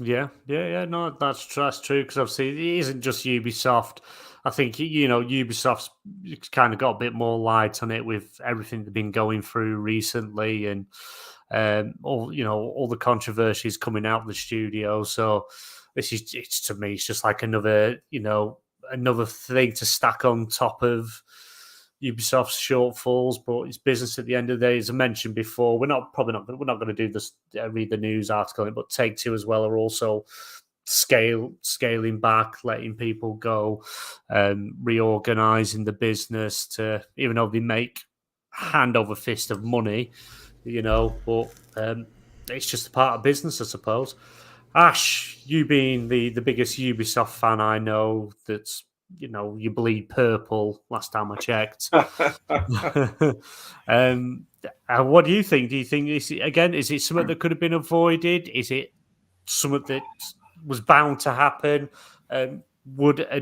Yeah. No, that's true because obviously it isn't just Ubisoft. I think Ubisoft's kind of got a bit more light on it with everything they've been going through recently, and all the controversies coming out of the studio. So it's to me, it's just like another thing to stack on top of Ubisoft's shortfalls, but it's business at the end of the day. As I mentioned before, we're not going to do this. Read the news article, but Take-Two as well are also scaling back, letting people go, reorganizing the business to, even though they make hand over fist of money, but it's just a part of business, I suppose. Ash, you being the biggest Ubisoft fan I know, that's you bleed purple last time I checked. What do you think? Do you think is it something that could have been avoided? Is it something that was bound to happen? Would a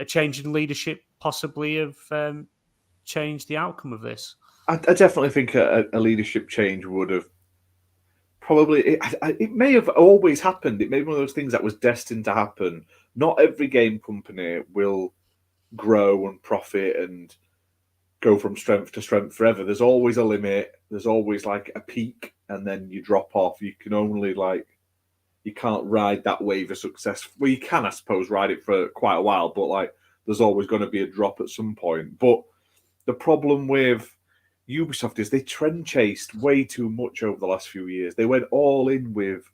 change in leadership possibly have changed the outcome of this? I definitely think a leadership change would have probably. It may have always happened. It may be one of those things that was destined to happen. Not every game company will grow and profit and go from strength to strength forever. There's always a limit. There's always like a peak, and then you drop off. You can only you can't ride that wave of success. Well, you can, I suppose, ride it for quite a while, but there's always going to be a drop at some point. But the problem with Ubisoft is they trend chased way too much over the last few years. They went all in with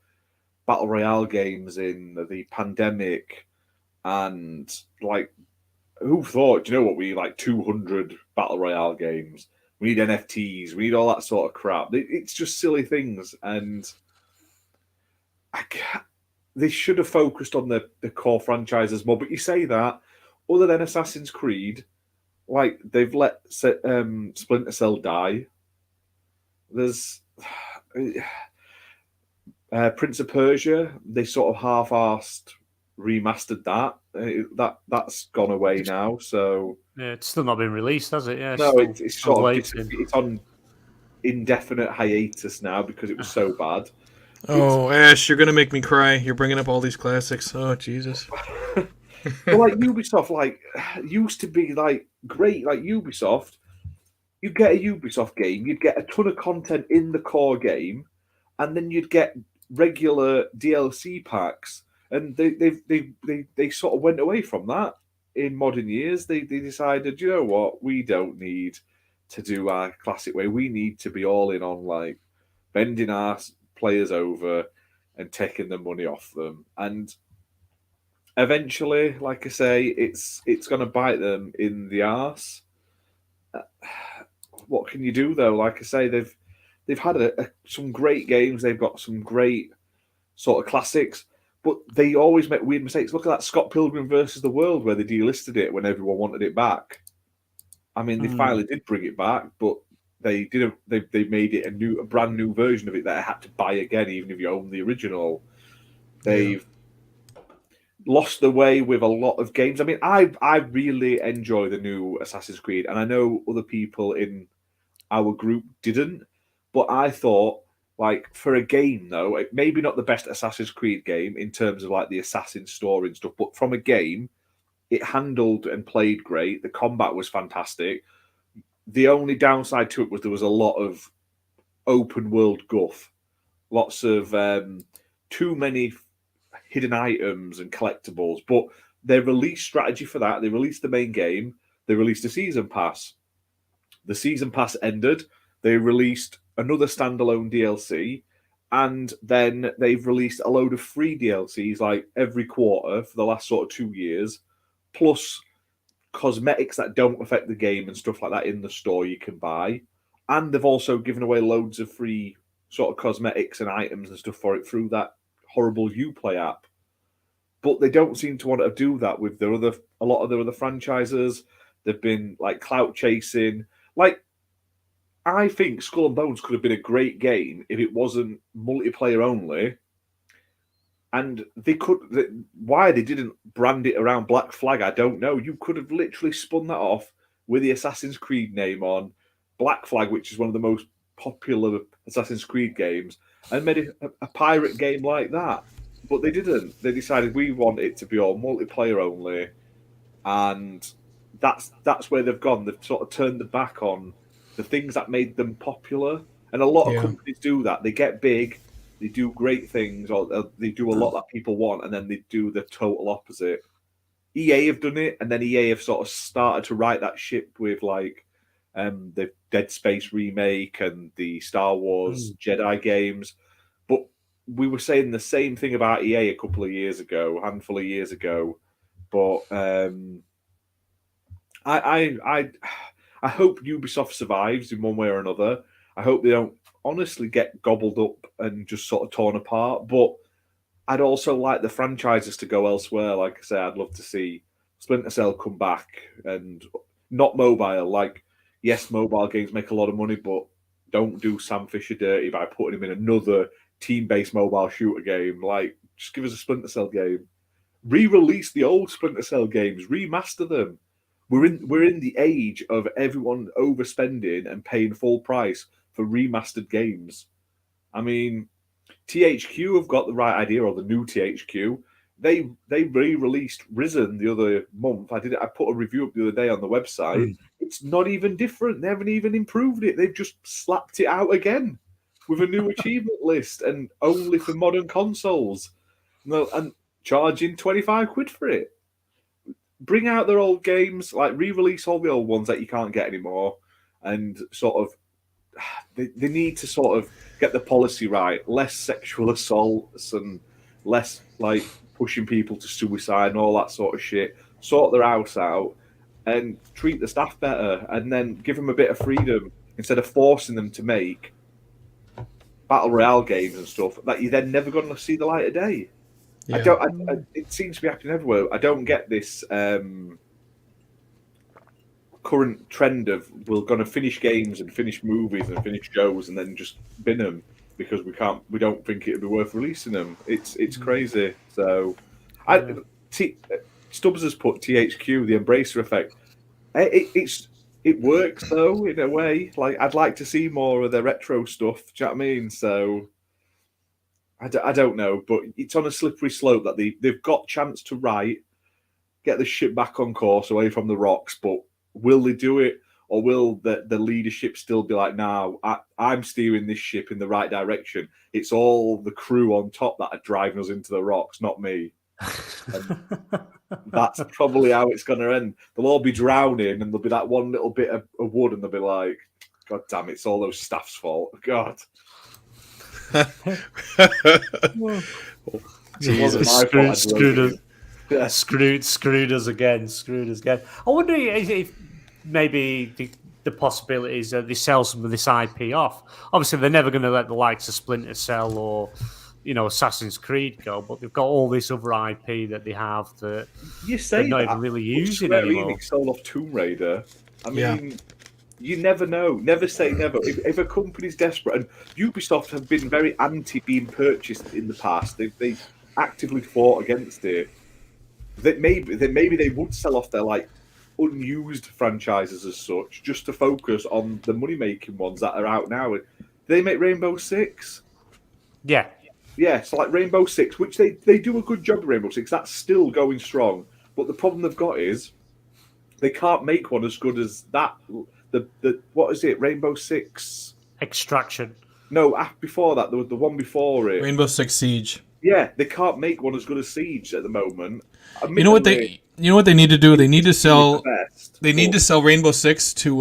Battle Royale games in the pandemic, and who thought, you know what, we need 200 Battle Royale games, we need NFTs, we need all that sort of crap. It's just silly things, and they should have focused on the core franchises more. But you say that, other than Assassin's Creed, they've let Splinter Cell die. There's Prince of Persia, they sort of half-arsed remastered that. That's gone away now. So yeah, it's still not been released, has it? Yeah, no, it's on indefinite hiatus now because it was so bad. Oh, Ash, you're gonna make me cry. You're bringing up all these classics. Oh, Jesus. Well, Ubisoft, used to be great. Ubisoft, you'd get a Ubisoft game, you'd get a ton of content in the core game, and then you'd get regular DLC packs. And they sort of went away from that in modern years. They decided, you know what, we don't need to do our classic way. We need to be all in on bending our players over and taking the money off them. And eventually, like I say, it's going to bite them in the arse. What can you do though? Like I say, they've had some great games. They've got some great sort of classics. But they always make weird mistakes. Look at that Scott Pilgrim versus the World, where they delisted it when everyone wanted it back. I mean, they finally did bring it back, but they didn't. They made it a brand new version of it that I had to buy again, even if you own the original. They've lost the way with a lot of games. I mean, I really enjoy the new Assassin's Creed, and I know other people in our group didn't, but I thought, for a game, though, maybe not the best Assassin's Creed game in terms of the assassin story and stuff, but from a game, it handled and played great. The combat was fantastic. The only downside to it was there was a lot of open world guff, lots of too many hidden items and collectibles. But they released strategy for that. They released the main game. They released a season pass. The season pass ended. They released another standalone DLC, and then they've released a load of free DLCs every quarter for the last sort of 2 years, plus cosmetics that don't affect the game and stuff like that in the store you can buy. And they've also given away loads of free sort of cosmetics and items and stuff for it through that horrible Uplay app. But they don't seem to want to do that with a lot of their other franchises. They've been clout chasing. I think Skull and Bones could have been a great game if it wasn't multiplayer only, And why they didn't brand it around Black Flag, I don't know. You could have literally spun that off with the Assassin's Creed name on Black Flag, which is one of the most popular Assassin's Creed games, and made a pirate game like that. But they didn't. They decided we want it to be all multiplayer only, and that's where they've gone. They've sort of turned their back on the things that made them popular. And a lot of companies do that. They get big. They do great things, or they do a lot that people want, and then they do the total opposite. EA have done it, and then EA have sort of started to right that ship with like the Dead Space remake and the Star Wars Jedi games. But we were saying the same thing about EA a handful of years ago. But I hope Ubisoft survives in one way or another. I hope they don't honestly get gobbled up and just sort of torn apart. But I'd also like the franchises to go elsewhere. Like I say, I'd love to see Splinter Cell come back, and not mobile. Like, yes, mobile games make a lot of money, but don't do Sam Fisher dirty by putting him in another team-based mobile shooter game. Like, just give us a Splinter Cell game. Re-release the old Splinter Cell games. Remaster them. We're in the age of everyone overspending and paying full price for remastered games. I mean, THQ have got the right idea, or the new THQ. They re-released Risen the other month. I put a review up the other day on the website. It's not even different. They haven't even improved it. They've just slapped it out again with a new achievement list, and only for modern consoles. And charging £25 for it. Bring out their old games, like re-release all the old ones that you can't get anymore, and sort of they need to sort of get the policy right. Less sexual assaults and less like pushing people to suicide and all that sort of shit. Sort their house out and treat the staff better, and then give them a bit of freedom instead of forcing them to make battle royale games and stuff that you're then never going to see the light of day. Yeah. It seems to be happening everywhere. I don't get this current trend of we're going to finish games and finish movies and finish shows and then just bin them because we don't think it'd be worth releasing them. It's crazy. So, Stubbs has put THQ, the Embracer effect. It works though in a way. Like, I'd like to see more of the retro stuff. Do you know what I mean? So. I don't know, but it's on a slippery slope that they've got chance to get the ship back on course away from the rocks, but will they do it, or will the leadership still be like, no, I'm steering this ship in the right direction. It's all the crew on top that are driving us into the rocks, not me. And that's probably how it's going to end. They'll all be drowning, and there'll be that one little bit of wood, and they'll be like, God damn, it's all those staff's fault. God. Screwed us again. I wonder if maybe the possibilities that they sell some of this IP off. Obviously, they're never going to let the likes of Splinter Cell or Assassin's Creed go, but they've got all this other IP that they have that they're not even really using anymore. Enix sold off Tomb Raider. I mean. You never know. Never say never. If a company's desperate, and Ubisoft have been very anti being purchased in the past, they actively fought against it. That maybe they would sell off their like unused franchises as such, just to focus on the money making ones that are out now. They make Rainbow Six. Yeah. So like Rainbow Six, which they do a good job of Rainbow Six. That's still going strong. But the problem they've got is they can't make one as good as that. The what is it? Rainbow Six Extraction. No, before that, there was the one before it. Rainbow Six Siege. Yeah, they can't make one as good as Siege at the moment. You know what they need to do? They need to sell. They need to sell Rainbow Six to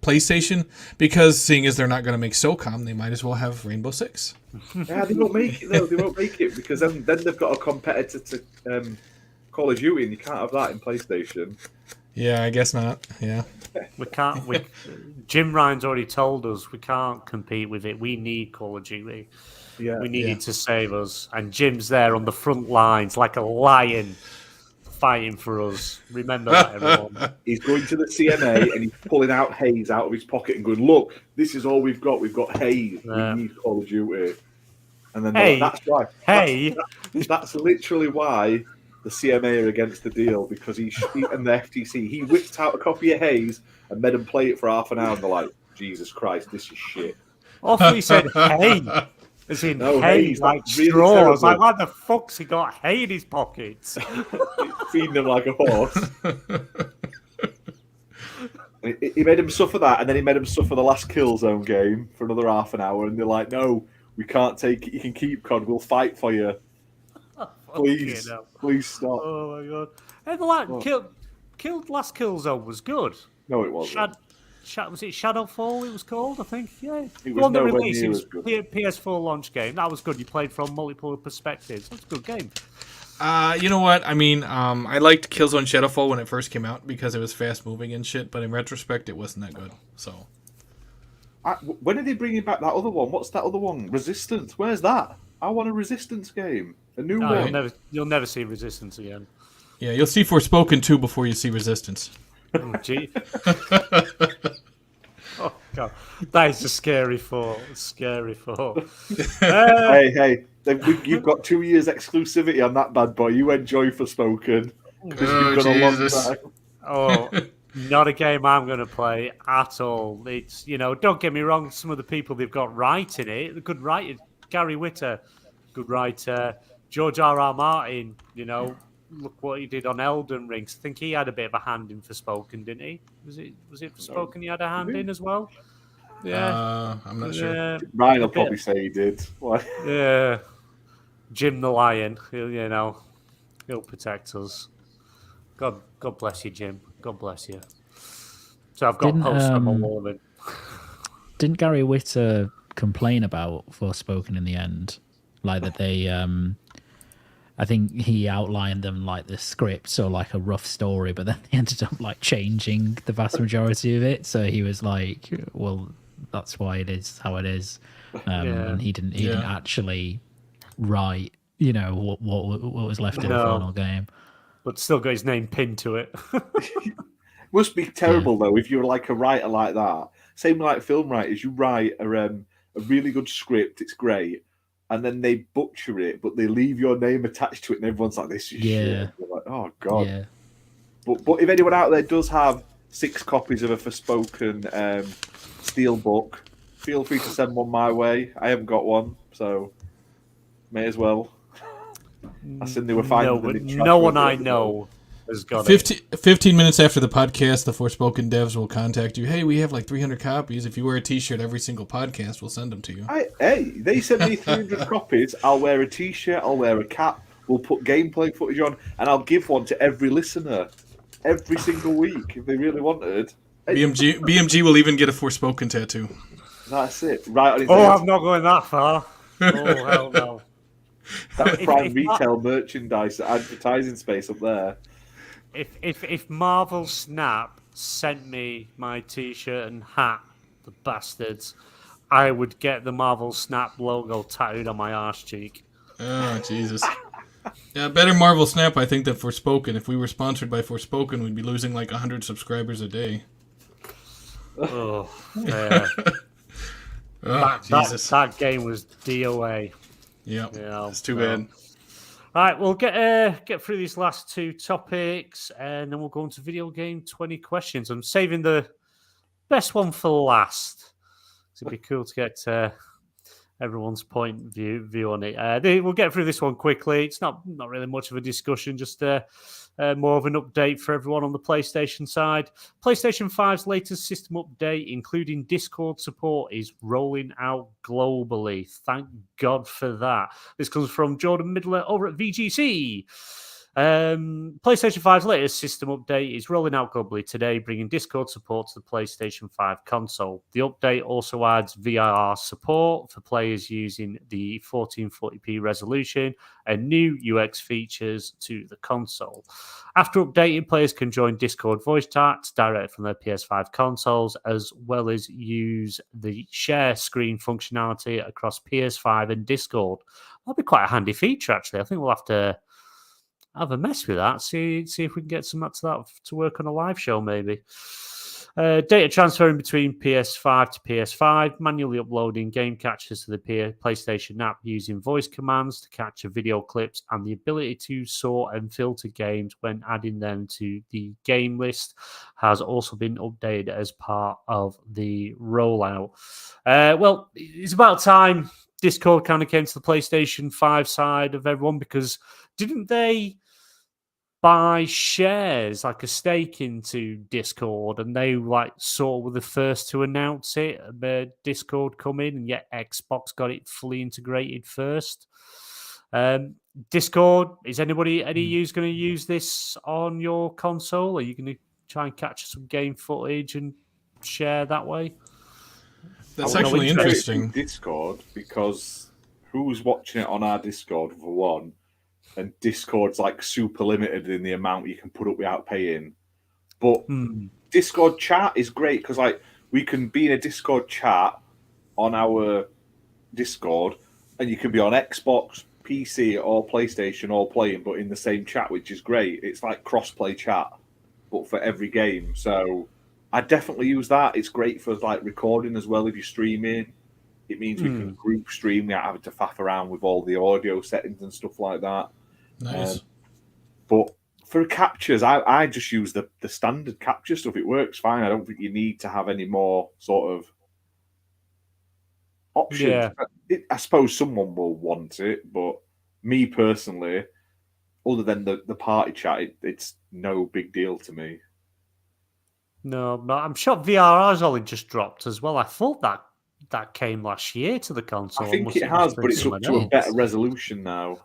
PlayStation, because seeing as they're not going to make SOCOM, they might as well have Rainbow Six. Yeah, they won't make it though. They won't make it because then they've got a competitor to Call of Duty, and you can't have that in PlayStation. Yeah, I guess not. Yeah. We can't. Jim Ryan's already told us we can't compete with it. We need Call of Duty. Yeah, we need it to save us. And Jim's there on the front lines like a lion fighting for us. Remember that, everyone. He's going to the CMA and he's pulling out Haze out of his pocket and going, look, this is all we've got. We've got Haze. We need Call of Duty. And then Hey, that's why. hey. That's literally why. The CMA that's literally why the CMA are against the deal, because he and the FTC, he whipped out a copy of Hayes and made them play it for half an hour, and they're like, Jesus Christ, this is shit. Awfully he said hey, as in No, hay, Hayes, like that's really straw. I was like, terrible. why the fuck's he got hay in his pockets? Feeding him like a horse. He made him suffer that, and then he made him suffer the last Killzone game for another half an hour, and they're like, no, we can't take it. You can keep COD. We'll fight for you. Please, please stop. Oh my god! Hey, killed last Killzone was good. No, it wasn't. Was it Shadowfall? It was called, I think. Yeah, It was nowhere near as good. PS4 launch game. That was good. You played from multiple perspectives. That's a good game. You know what? I mean, I liked Killzone Shadowfall when it first came out because it was fast moving and shit. But in retrospect, it wasn't that good. So, when are they bringing back that other one? What's that other one? Resistance. Where's that? I want a Resistance game. A new one. You'll never see Resistance again. Yeah, you'll see Forspoken 2 before you see Resistance. Oh, gee. Oh god, that is a scary thought. Scary thought. Hey, you've got 2 years exclusivity on that bad boy. You enjoy Forspoken. Oh, Jesus. Oh, not a game I'm going to play at all. It's, don't get me wrong, some of the people they've got writing it, the good writers, Gary Whitta, good writer, George R.R. Martin, look what he did on Elden Ring. I think he had a bit of a hand in Forspoken, didn't he? Was it Forspoken he had a hand in as well? Yeah. I'm not sure. Ryan will probably say he did. Why? Yeah. Jim the Lion, he'll protect us. God bless you, Jim. God bless you. So I've got posts on my wall of it. Didn't Gary Whitta complain about Forspoken in the end? Like that they... I think he outlined them like the script, so like a rough story, but then they ended up like changing the vast majority of it. So he was like, "Well, that's why it is how it is," and he didn't actually write, what was left in the final game. But still got his name pinned to it. Must be terrible though if you're like a writer like that. Same like film writers, you write a really good script, it's great. And then they butcher it, but they leave your name attached to it, and everyone's like, "This is shit." They're like, "Oh god!" Yeah. But if anyone out there does have 6 copies of a Forspoken Steel book, feel free to send one my way. I haven't got one, so may as well. I said they were finding them. No one I know has got 15 minutes after the podcast, the Forspoken devs will contact you. Hey, we have like 300 copies. If you wear a T-shirt every single podcast, we'll send them to you. They send me 300 copies. I'll wear a T-shirt. I'll wear a cap. We'll put gameplay footage on, and I'll give one to every listener every single week if they really wanted. BMG will even get a Forspoken tattoo. That's it. Right on his head. head. I'm not going that far. Oh, hell no. That's prime retail merchandise advertising space up there. If Marvel Snap sent me my T-shirt and hat, the bastards, I would get the Marvel Snap logo tattooed on my arse cheek. Oh, Jesus. Yeah, better Marvel Snap, I think, than Forspoken. If we were sponsored by Forspoken, we'd be losing like 100 subscribers a day. Oh, yeah. Jesus. That game was DOA. Yeah, it's too bad. All right, we'll get through these last 2 topics, and then we'll go into video game 20 questions. I'm saving the best one for last. It'd be cool to get everyone's point of view on it. We'll get through this one quickly. It's not really much of a discussion, just more of an update for everyone on the PlayStation side. PlayStation 5's latest system update, including Discord support, is rolling out globally. Thank God for that. This comes from Jordan Midler over at VGC. PlayStation 5's latest system update is rolling out globally today, bringing Discord support to the PlayStation 5 console. The update also adds VRR support for players using the 1440p resolution and new UX features to the console. After updating, players can join Discord voice chats direct from their PS5 consoles, as well as use the share screen functionality across PS5 and Discord. That'll be quite a handy feature, actually. I think we'll have to have a mess with that. See if we can get some to work on a live show, maybe. Data transferring between PS5 to PS5, manually uploading game catchers to the PlayStation app using voice commands to capture video clips, and the ability to sort and filter games when adding them to the game list has also been updated as part of the rollout. Well, it's about time Discord kind of came to the PlayStation 5 side of everyone, because didn't they buy shares, like a stake into Discord, and they sort of were the first to announce it, Discord come in, and yet Xbox got it fully integrated first. Discord, is any of you going to use this on your console? Are you going to try and capture some game footage and share that way? That's actually interesting. Discord, because who's watching it on our Discord, for one? And Discord's like super limited in the amount you can put up without paying. But Discord chat is great because we can be in a Discord chat on our Discord, and you can be on Xbox, PC, or PlayStation all playing, but in the same chat, which is great. It's like cross-play chat, but for every game. So I definitely use that. It's great for recording as well if you're streaming. It means we can group stream without having to faff around with all the audio settings and stuff like that. Nice. But for captures, I just use the standard capture stuff. It works fine. I don't think you need to have any more sort of options. Yeah. I suppose someone will want it, but me personally, other than the party chat, it's no big deal to me. No, I'm sure VRR's only just dropped as well. I thought that came last year to the console. I think it has, but it's up to a better resolution now.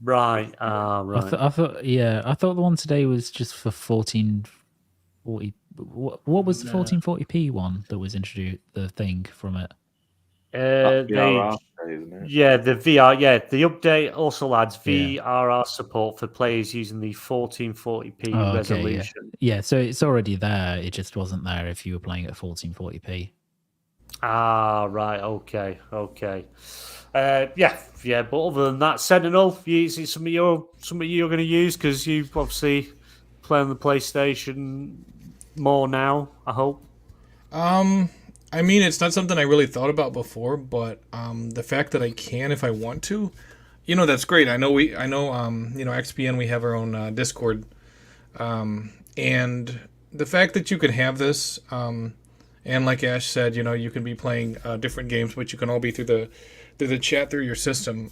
Right, right. I thought the one today was just for 1440. What was the 1440p one that was introduced? The thing from it. VRR, isn't it? Yeah, the VR. Yeah, the update also adds VRR support for players using the 1440p resolution. Yeah, so it's already there. It just wasn't there if you were playing at 1440p. Ah, right. Okay. Yeah. But other than that, Sentinel, is it something you're going to use, because you obviously play on the PlayStation more now, I hope. I mean, it's not something I really thought about before, but the fact that I can if I want to, that's great. I know XBN, we have our own Discord, and the fact that you can have this, and like Ash said, you can be playing different games, but you can all be through the chat through your system.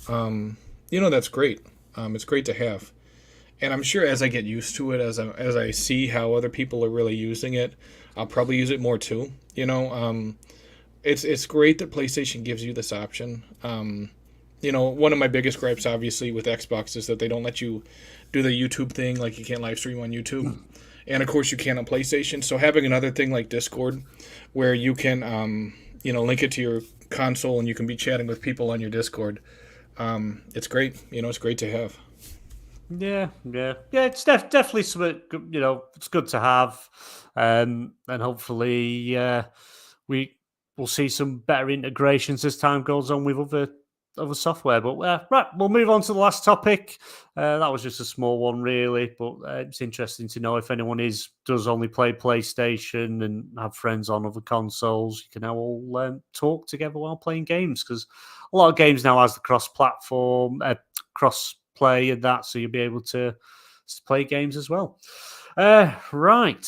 That's great. It's great to have, and I'm sure as I get used to it, as I see how other people are really using it, I'll probably use it more too. It's great that PlayStation gives you this option. One of my biggest gripes, obviously, with Xbox is that they don't let you do the YouTube thing, like you can't live stream on YouTube. And, of course, you can on PlayStation. So having another thing like Discord where you can, link it to your console and you can be chatting with people on your Discord, it's great. It's great to have. Yeah. It's definitely something. It's good to have, and hopefully we will see some better integrations as time goes on with other software. But right, we'll move on to the last topic. That was just a small one, really, but it's interesting to know if anyone does only play PlayStation and have friends on other consoles. You can now all talk together while playing games, because a lot of games now has the cross-platform, cross-play and that, so you'll be able to play games as well. Right,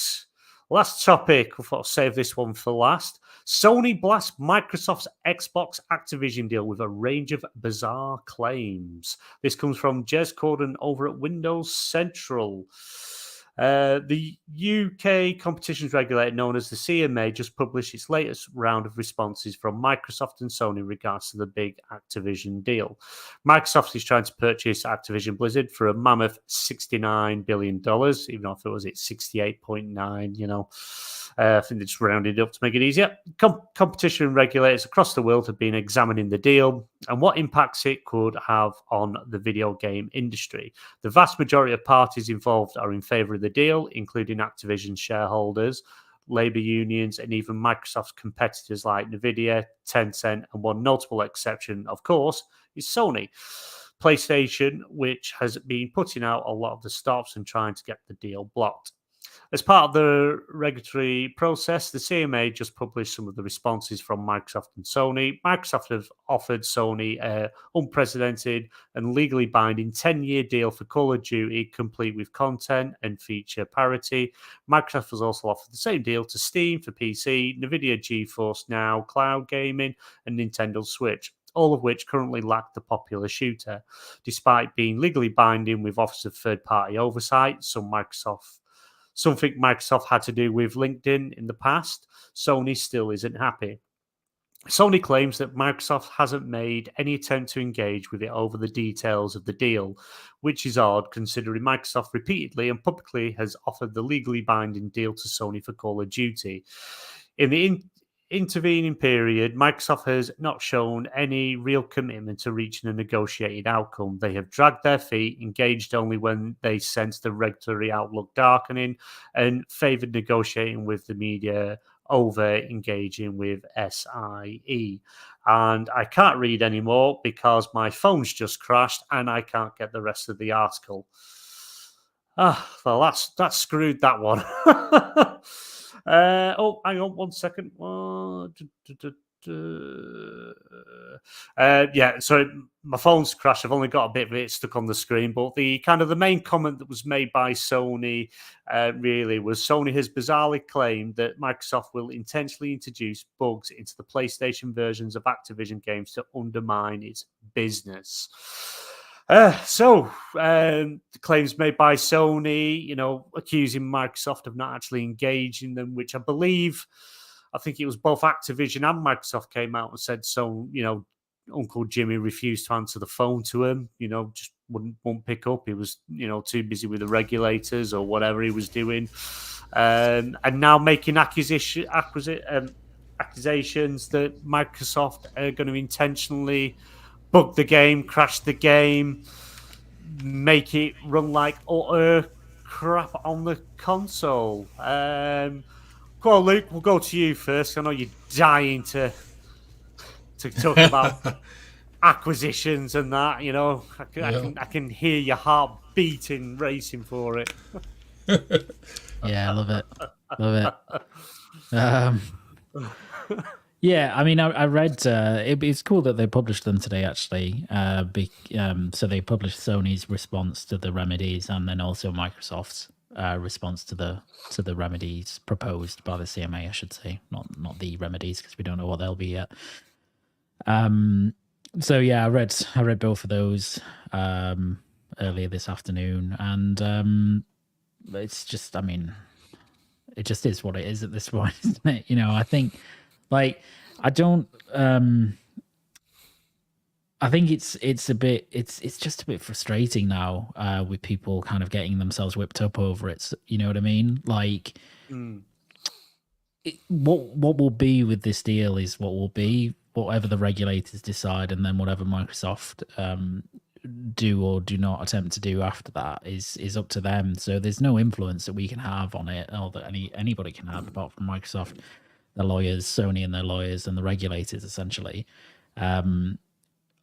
last topic. I thought I'll save this one for last. Sony blasts Microsoft's Xbox Activision deal with a range of bizarre claims. This comes from Jez Corden over at Windows Central. The UK competitions regulator, known as the CMA, just published its latest round of responses from Microsoft and Sony in regards to the big Activision deal. Microsoft is trying to purchase Activision Blizzard for a mammoth $69 billion, even though if it was at 68.9, I think they just rounded it up to make it easier. Competition regulators across the world have been examining the deal and what impacts it could have on the video game industry. The vast majority of parties involved are in favor of the deal, including Activision shareholders, labor unions, and even Microsoft's competitors like Nvidia, Tencent, and one notable exception, of course, is Sony. PlayStation, which has been putting out a lot of the stops and trying to get the deal blocked. As part of the regulatory process, the CMA just published some of the responses from Microsoft and Sony. Microsoft have offered Sony an unprecedented and legally binding 10-year deal for Call of Duty, complete with content and feature parity. Microsoft has also offered the same deal to Steam for PC, NVIDIA GeForce Now, cloud gaming, and Nintendo Switch, all of which currently lack the popular shooter. Despite being legally binding with Office of Third-Party Oversight, something Microsoft had to do with LinkedIn in the past, Sony still isn't happy. Sony claims that Microsoft hasn't made any attempt to engage with it over the details of the deal, which is odd considering Microsoft repeatedly and publicly has offered the legally binding deal to Sony for Call of Duty. In the intervening period, Microsoft has not shown any real commitment to reaching a negotiated outcome. They have dragged their feet, engaged only when they sensed the regulatory outlook darkening, and favoured negotiating with the media over engaging with SIE. And I can't read anymore because my phone's just crashed and I can't get the rest of the article. Well, that's screwed, that one. Hang on 1 second. So my phone's crashed. I've only got a bit of it stuck on the screen, but the main comment that was made by Sony really was Sony has bizarrely claimed that Microsoft will intentionally introduce bugs into the PlayStation versions of Activision games to undermine its business. The claims made by Sony, accusing Microsoft of not actually engaging them, which I think it was both Activision and Microsoft came out and said so. Uncle Jimmy refused to answer the phone to him. Just wouldn't pick up. He was, too busy with the regulators or whatever he was doing, and now making accusations that Microsoft are going to intentionally bug the game, crash the game, make it run like utter crap on the console. Go on, Luke, we'll go to you first. I know you're dying to talk about acquisitions and that. I can hear your heart beating, racing for it. Yeah, I love it. Yeah, I mean, I read. It's cool that they published them today, actually. So they published Sony's response to the remedies, and then also Microsoft's response to the remedies proposed by the CMA, I should say, not the remedies, because we don't know what they'll be yet. So yeah, I read both of those earlier this afternoon, and it's just, I mean, it just is what it is at this point, isn't it? I think. I think it's just a bit frustrating now with people kind of getting themselves whipped up over it. You know what I mean? What will be with this deal is what will be, whatever the regulators decide, and then whatever Microsoft do or do not attempt to do after that is up to them. So there's no influence that we can have on it, or that anybody can have apart from Microsoft. The lawyers, Sony and their lawyers, and the regulators, essentially.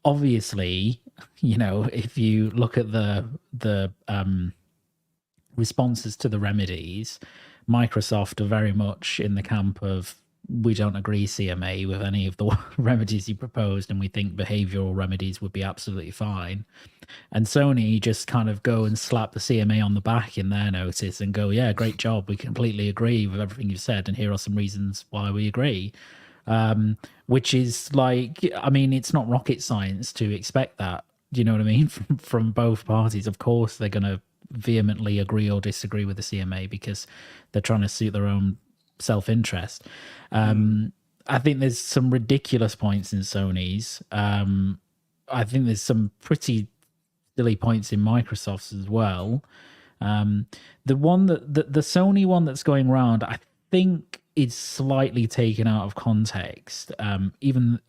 Obviously, if you look at the responses to the remedies, Microsoft are very much in the camp of, we don't agree, CMA, with any of the remedies you proposed, and we think behavioural remedies would be absolutely fine. And Sony just kind of go and slap the CMA on the back in their notice and go, yeah, great job, we completely agree with everything you've said, and here are some reasons why we agree. Which is it's not rocket science to expect that. Do you know what I mean? From both parties. Of course, they're going to vehemently agree or disagree with the CMA because they're trying to suit their own self-interest. I think there's some ridiculous points in Sony's. I think there's some pretty silly points in Microsoft's as well. The Sony one that's going around, I think, is slightly taken out of context. Even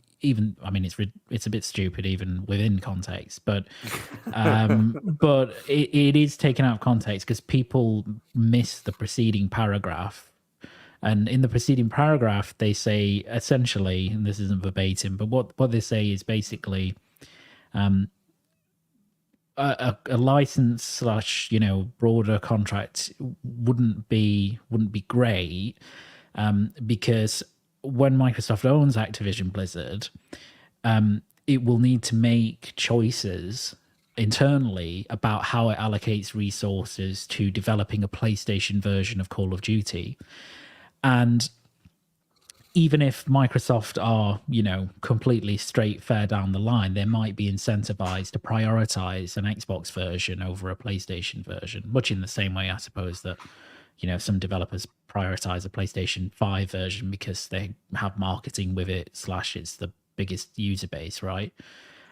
I mean, it's a bit stupid even within context, but it is taken out of context because people miss the preceding paragraph. And in the preceding paragraph, they say essentially, and this isn't verbatim, but what they say is basically, a license slash broader contract wouldn't be great, because when Microsoft owns Activision Blizzard, it will need to make choices internally about how it allocates resources to developing a PlayStation version of Call of Duty. And even if Microsoft are, completely straight fair down the line, they might be incentivized to prioritize an Xbox version over a PlayStation version, much in the same way, I suppose, that, some developers prioritize a PlayStation 5 version because they have marketing with it, / it's the biggest user base, right?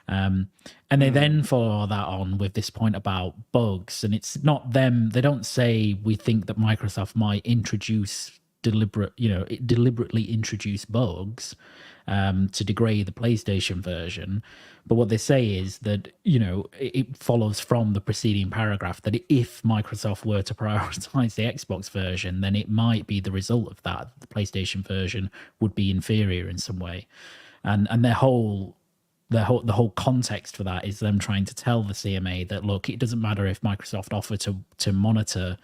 And they then follow that on with this point about bugs. And it's not them. They don't say we think that Microsoft might deliberately introduce bugs to degrade the PlayStation version. But what they say is that, it follows from the preceding paragraph that if Microsoft were to prioritize the Xbox version, then it might be the result of that. The PlayStation version would be inferior in some way. And the whole context for that is them trying to tell the CMA that, look, it doesn't matter if Microsoft offer to monitor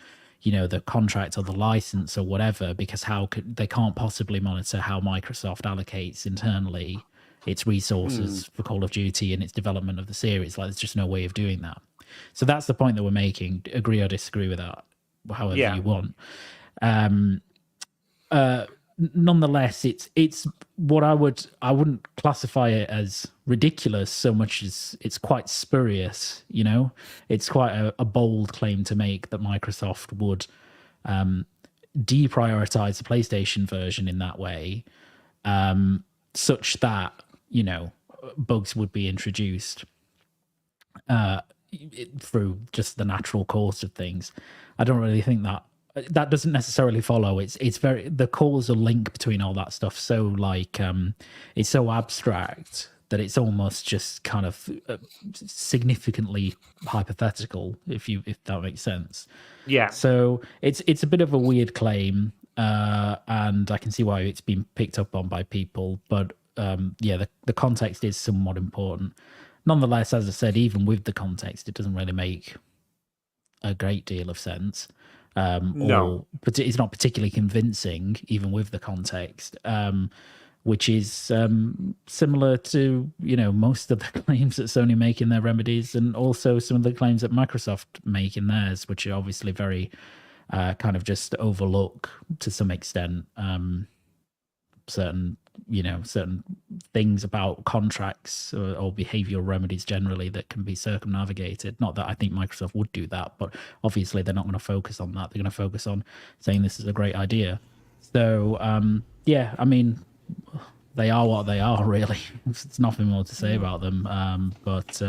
the contract or the license or whatever, because they can't possibly monitor how Microsoft allocates internally its resources for Call of Duty and its development of the series. Like, there's just no way of doing that. So that's the point that we're making. Agree or disagree with that, however you want. Nonetheless, it's what I wouldn't classify it as ridiculous so much as it's quite spurious. It's quite a bold claim to make that Microsoft would deprioritize the PlayStation version in that way, such that bugs would be introduced through just the natural course of things. I don't really think that doesn't necessarily follow. It's very, the causal link between all that stuff. So it's so abstract that it's almost just kind of significantly hypothetical, if that makes sense. Yeah. So it's a bit of a weird claim, and I can see why it's been picked up on by people. But the context is somewhat important. Nonetheless, as I said, even with the context, it doesn't really make a great deal of sense. No, but it's not particularly convincing, even with the context, which is similar to most of the claims that Sony make in their remedies, and also some of the claims that Microsoft make in theirs, which are obviously very kind of just overlook to some extent certain things about contracts or behavioral remedies generally that can be circumnavigated. Not that I think Microsoft would do that, but obviously they're not going to focus on that. They're going to focus on saying this is a great idea. So I mean, they are what they are, really. There's nothing more to say about them, but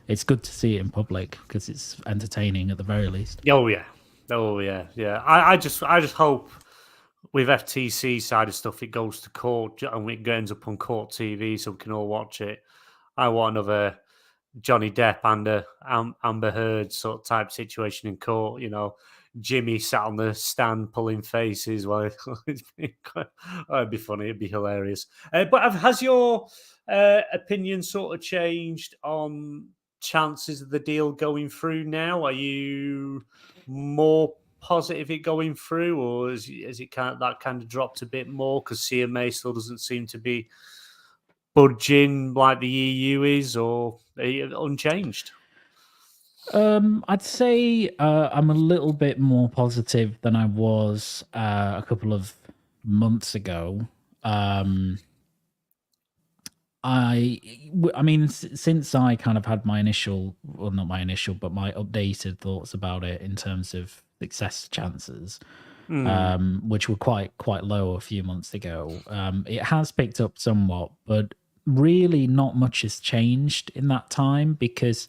it's good to see it in public because it's entertaining at the very least. Oh yeah. I just hope with FTC side of stuff, it goes to court and it ends up on court TV so we can all watch it. I want another Johnny Depp and Amber Heard sort of type situation in court. Jimmy sat on the stand pulling faces while it'd be funny. It'd be hilarious. But has your opinion sort of changed on chances of the deal going through now? Are you more positive it going through, or has it kind of dropped a bit more because CMA still doesn't seem to be budging like the EU is, or are you unchanged? I'd say I'm a little bit more positive than I was a couple of months ago. I mean, since I kind of had my not my initial, but my updated thoughts about it in terms of success chances, which were quite low a few months ago. It has picked up somewhat, but really not much has changed in that time because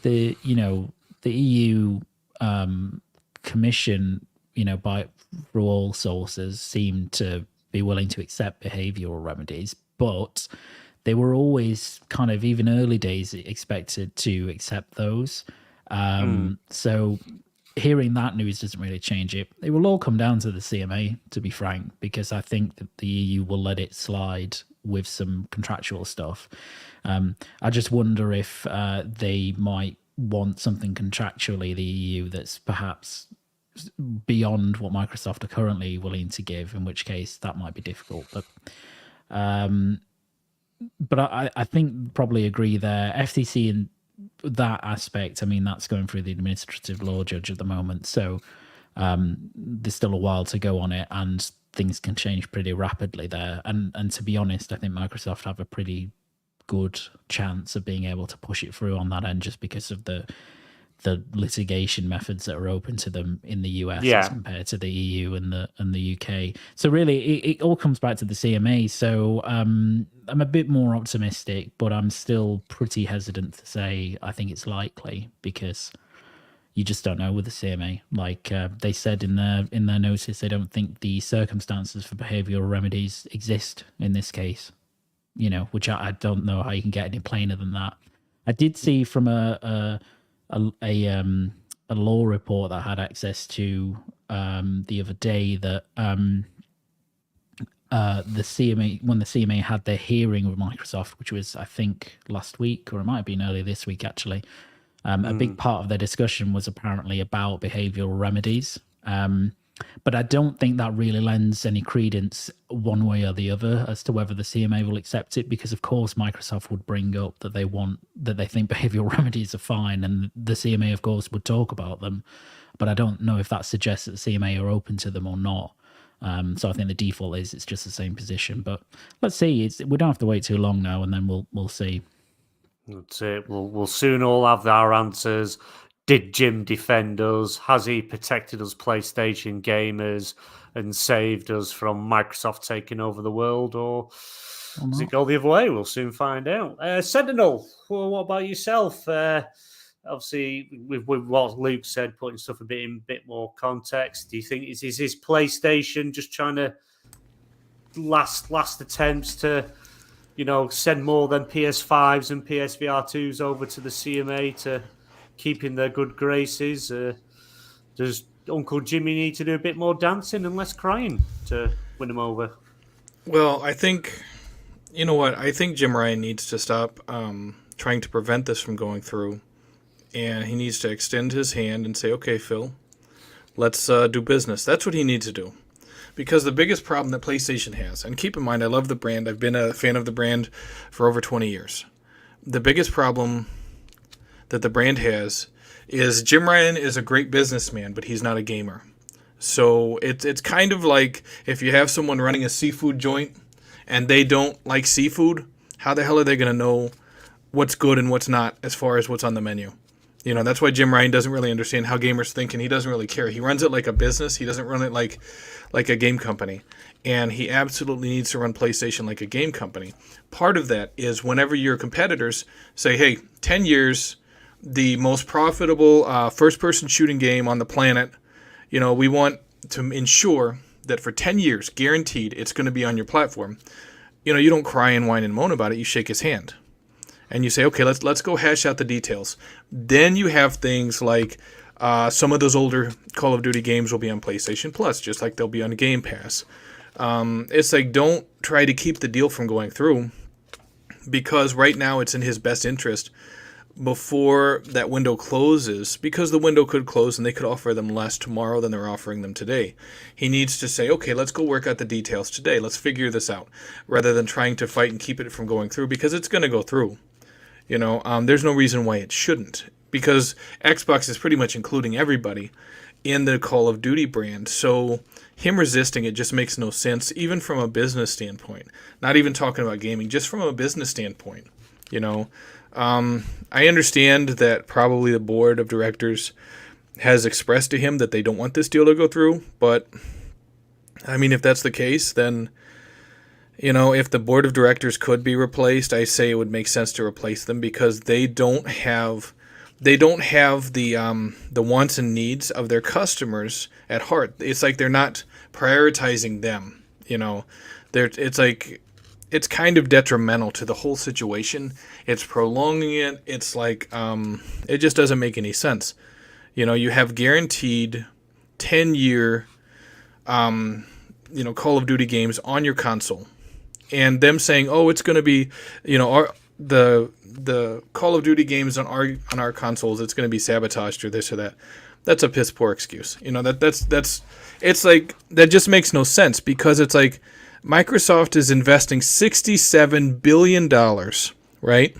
the EU Commission, through all sources, seemed to be willing to accept behavioural remedies, but they were always kind of, even early days, expected to accept those. So hearing that news doesn't really change it. It will all come down to the CMA, to be frank, because I think that the EU will let it slide with some contractual stuff. I just wonder if they might want something contractually, the EU, that's perhaps beyond what Microsoft are currently willing to give, in which case that might be difficult. But I think probably agree there. FTC in that aspect, I mean, that's going through the administrative law judge at the moment, so there's still a while to go on it, and things can change pretty rapidly there. And to be honest, I think Microsoft have a pretty good chance of being able to push it through on that end, just because of the litigation methods that are open to them in the US as compared to the EU and the UK. So really, it all comes back to the CMA. So I'm a bit more optimistic, but I'm still pretty hesitant to say I think it's likely, because you just don't know with the CMA. Like they said in their notice, they don't think the circumstances for behavioural remedies exist in this case. You know, which I don't know how you can get any plainer than that. I did see from a law report that I had access to the other day that the CMA, when the CMA had their hearing with Microsoft, which was I think last week, or it might have been earlier this week actually, a big part of their discussion was apparently about behavioural remedies. But I don't think that really lends any credence one way or the other as to whether the CMA will accept it, because of course Microsoft would bring up that they think behavioural remedies are fine, and the CMA of course would talk about them. But I don't know if that suggests that the CMA are open to them or not. So I think the default is it's just the same position. But let's see. We don't have to wait too long now, and then we'll see. That's it. We'll soon all have our answers. Did Jim defend us? Has he protected us PlayStation gamers and saved us from Microsoft taking over the world? Or does it go the other way? We'll soon find out. Sentinel, well, what about yourself? Obviously, with what Luke said, putting stuff a bit more context, do you think is his PlayStation just trying to last attempts to, send more than PS5s and PSVR2s over to the CMA to keep in their good graces? Does Uncle Jimmy need to do a bit more dancing and less crying to win him over? Well, I think, I think Jim Ryan needs to stop trying to prevent this from going through. And he needs to extend his hand and say, okay, Phil, let's do business. That's what he needs to do. Because the biggest problem that PlayStation has, and keep in mind, I love the brand. I've been a fan of the brand for over 20 years. The biggest problem that the brand has is Jim Ryan is a great businessman, but he's not a gamer. So it's kind of like if you have someone running a seafood joint and they don't like seafood, how the hell are they going to know what's good and what's not as far as what's on the menu? That's why Jim Ryan doesn't really understand how gamers think, and he doesn't really care. He runs it like a business. He doesn't run it like a game company. And he absolutely needs to run PlayStation like a game company. Part of that is whenever your competitors say, hey, 10 years, the most profitable first-person shooting game on the planet, we want to ensure that for 10 years, guaranteed, it's going to be on your platform. You don't cry and whine and moan about it. You shake his hand. And you say, okay, let's go hash out the details. Then you have things like some of those older Call of Duty games will be on PlayStation Plus, just like they'll be on Game Pass. It's like, don't try to keep the deal from going through, because right now it's in his best interest before that window closes, because the window could close and they could offer them less tomorrow than they're offering them today. He needs to say, okay, let's go work out the details today. Let's figure this out, rather than trying to fight and keep it from going through, because it's going to go through. There's no reason why it shouldn't, because Xbox is pretty much including everybody in the Call of Duty brand. So him resisting it just makes no sense, even from a business standpoint. Not even talking about gaming, just from a business standpoint. I understand that probably the board of directors has expressed to him that they don't want this deal to go through, but I mean, if that's the case, then if the board of directors could be replaced, I say it would make sense to replace them, because they don't have the wants and needs of their customers at heart. It's like they're not prioritizing them. It's kind of detrimental to the whole situation. It's prolonging it. It's like it just doesn't make any sense. You have guaranteed 10-year Call of Duty games on your console. And them saying, oh, it's going to be, the Call of Duty games on our consoles, it's going to be sabotaged or this or that. That's a piss poor excuse. That's it's like that just makes no sense, because it's like Microsoft is investing $67 billion, right?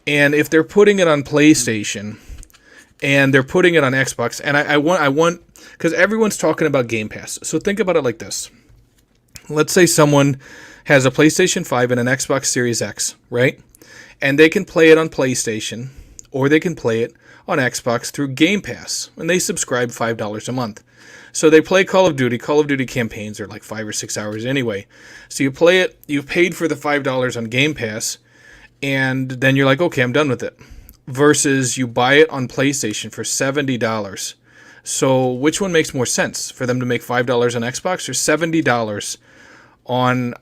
And if they're putting it on PlayStation and they're putting it on Xbox, and I want because everyone's talking about Game Pass. So think about it like this. Let's say someone has a PlayStation 5 and an Xbox Series X, right? And they can play it on PlayStation, or they can play it on Xbox through Game Pass, and they subscribe $5 a month. So they play Call of Duty. Call of Duty campaigns are like 5 or 6 hours anyway. So you play it, you paid for the $5 on Game Pass, and then you're like, okay, I'm done with it. Versus you buy it on PlayStation for $70. So which one makes more sense? For them to make $5 on Xbox or $70 on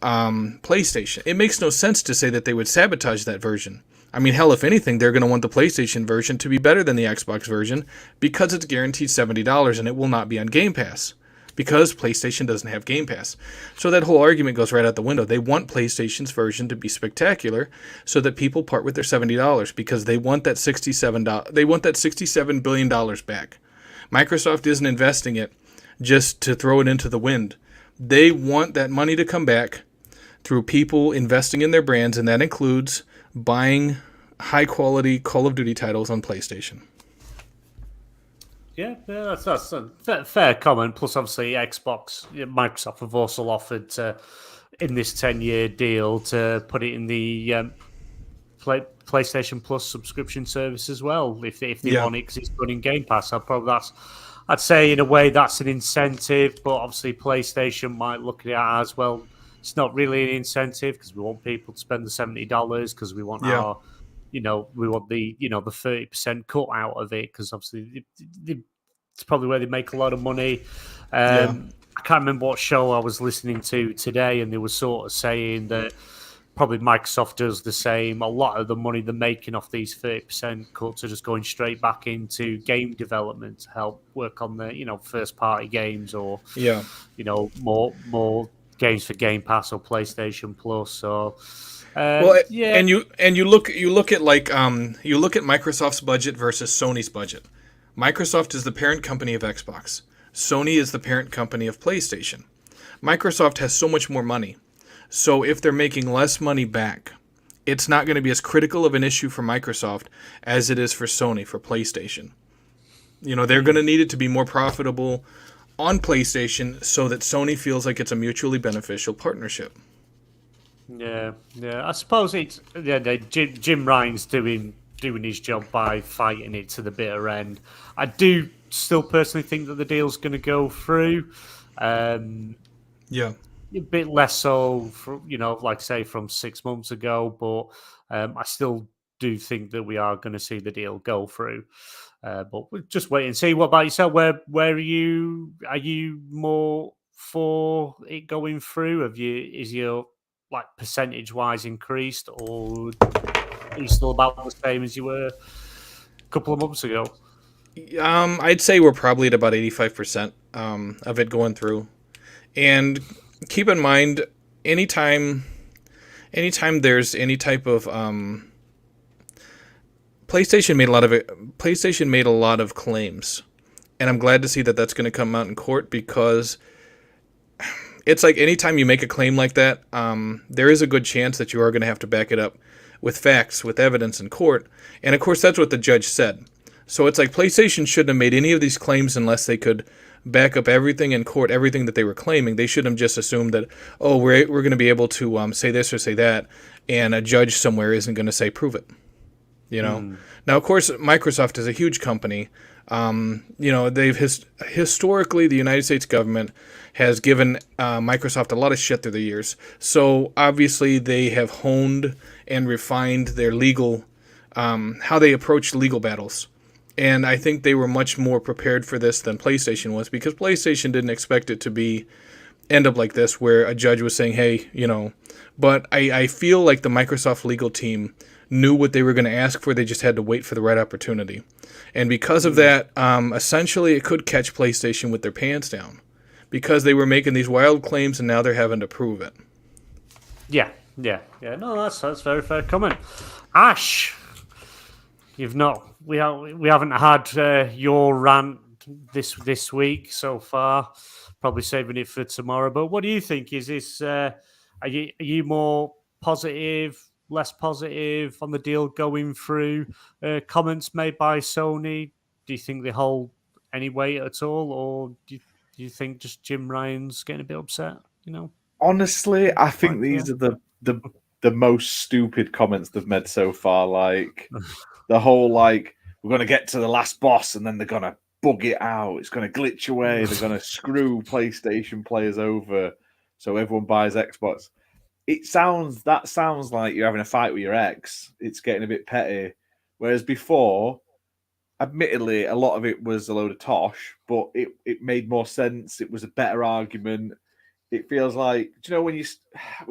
PlayStation? It makes no sense to say that they would sabotage that version. I mean, hell, if anything, they're going to want the PlayStation version to be better than the Xbox version, because it's guaranteed $70 and it will not be on Game Pass, because PlayStation doesn't have Game Pass. So that whole argument goes right out the window. They want PlayStation's version to be spectacular so that people part with their $70, because they want that $67 billion back. Microsoft isn't investing it just to throw it into the wind. They want that money to come back through people investing in their brands, and that includes buying high-quality Call of Duty titles on PlayStation. Yeah, that's a fair comment. Plus, obviously, Microsoft have also offered in this 10-year deal to put it in the PlayStation Plus subscription service as well, if they want it, because it's running Game Pass. I'd say in a way that's an incentive, but obviously PlayStation might look at it as, well, it's not really an incentive, because we want people to spend the $70, because we want our, we want the 30% cut out of it, because obviously it's probably where they make a lot of money. I can't remember what show I was listening to today, and they were sort of saying that probably Microsoft does the same. A lot of the money they're making off these 30% cuts are just going straight back into game development to help work on the, first party games, or, more games for Game Pass or PlayStation Plus. So, and you look at Microsoft's budget versus Sony's budget. Microsoft is the parent company of Xbox. Sony is the parent company of PlayStation. Microsoft has so much more money. So if they're making less money back, it's not going to be as critical of an issue for Microsoft as it is for Sony, for PlayStation. They're going to need it to be more profitable on PlayStation so that Sony feels like it's a mutually beneficial partnership. Yeah. I suppose it's Jim Ryan's doing his job by fighting it to the bitter end. I do still personally think that the deal's going to go through. A bit less so, like say from 6 months ago, but I still do think that we are going to see the deal go through. But we'll just wait and see. What about yourself? Where are you? Are you more for it going through? Is your percentage wise increased, or are you still about the same as you were a couple of months ago? I'd say we're probably at about 85% of it going through, and keep in mind, anytime there's any type of PlayStation made a lot of claims, and I'm glad to see that that's going to come out in court, because it's like anytime you make a claim like that, there is a good chance that you are going to have to back it up with facts, with evidence in court, and of course that's what the judge said. So it's like PlayStation shouldn't have made any of these claims unless they could back up everything in court, everything that they were claiming. They shouldn't have just assumed that, we're going to be able to say this or say that, and a judge somewhere isn't going to say prove it. Now, of course, Microsoft is a huge company. They've historically, the United States government has given Microsoft a lot of shit through the years. So obviously, they have honed and refined their legal, how they approach legal battles. And I think they were much more prepared for this than PlayStation was, because PlayStation didn't expect it to end up like this, where a judge was saying, hey, But I feel like the Microsoft legal team knew what they were going to ask for. They just had to wait for the right opportunity. And because of that, essentially it could catch PlayStation with their pants down, because they were making these wild claims and now they're having to prove it. Yeah, Yeah. No, that's very fair comment. Ash, you've not. We haven't had your rant this week so far. Probably saving it for tomorrow. But what do you think? Is this? Are you more positive, less positive on the deal going through? Comments made by Sony. Do you think they hold any weight at all, or do you think just Jim Ryan's getting a bit upset? Honestly, I think Right, these are the most stupid comments they've made so far. Like the whole we're gonna get to the last boss and then they're gonna bug it out. It's gonna glitch away. They're gonna screw PlayStation players over, so everyone buys Xbox. That sounds like you're having a fight with your ex. It's getting a bit petty. Whereas before, admittedly, a lot of it was a load of tosh, but it made more sense. It was a better argument. It feels like, do you know when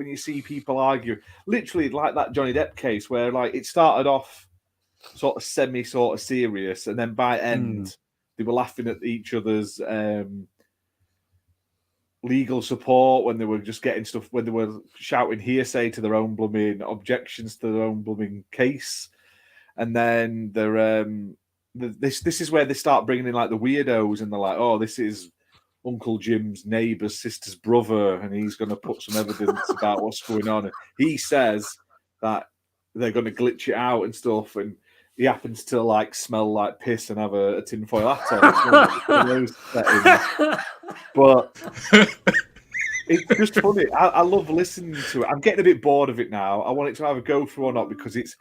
you see people argue, literally like that Johnny Depp case where it started off sort of serious, and then by end they were laughing at each other's legal support when they were just getting stuff, when they were shouting hearsay to their own blooming objections to their own blooming case, and then they're this is where they start bringing in the weirdos, and they're like, oh, this is Uncle Jim's neighbour's sister's brother, and he's going to put some evidence about what's going on. And he says that they're going to glitch it out and stuff, and he happens to smell like piss and have a tinfoil hat on. But it's just funny. I love listening to it. I'm getting a bit bored of it now. I want it to either go through or not, because it's,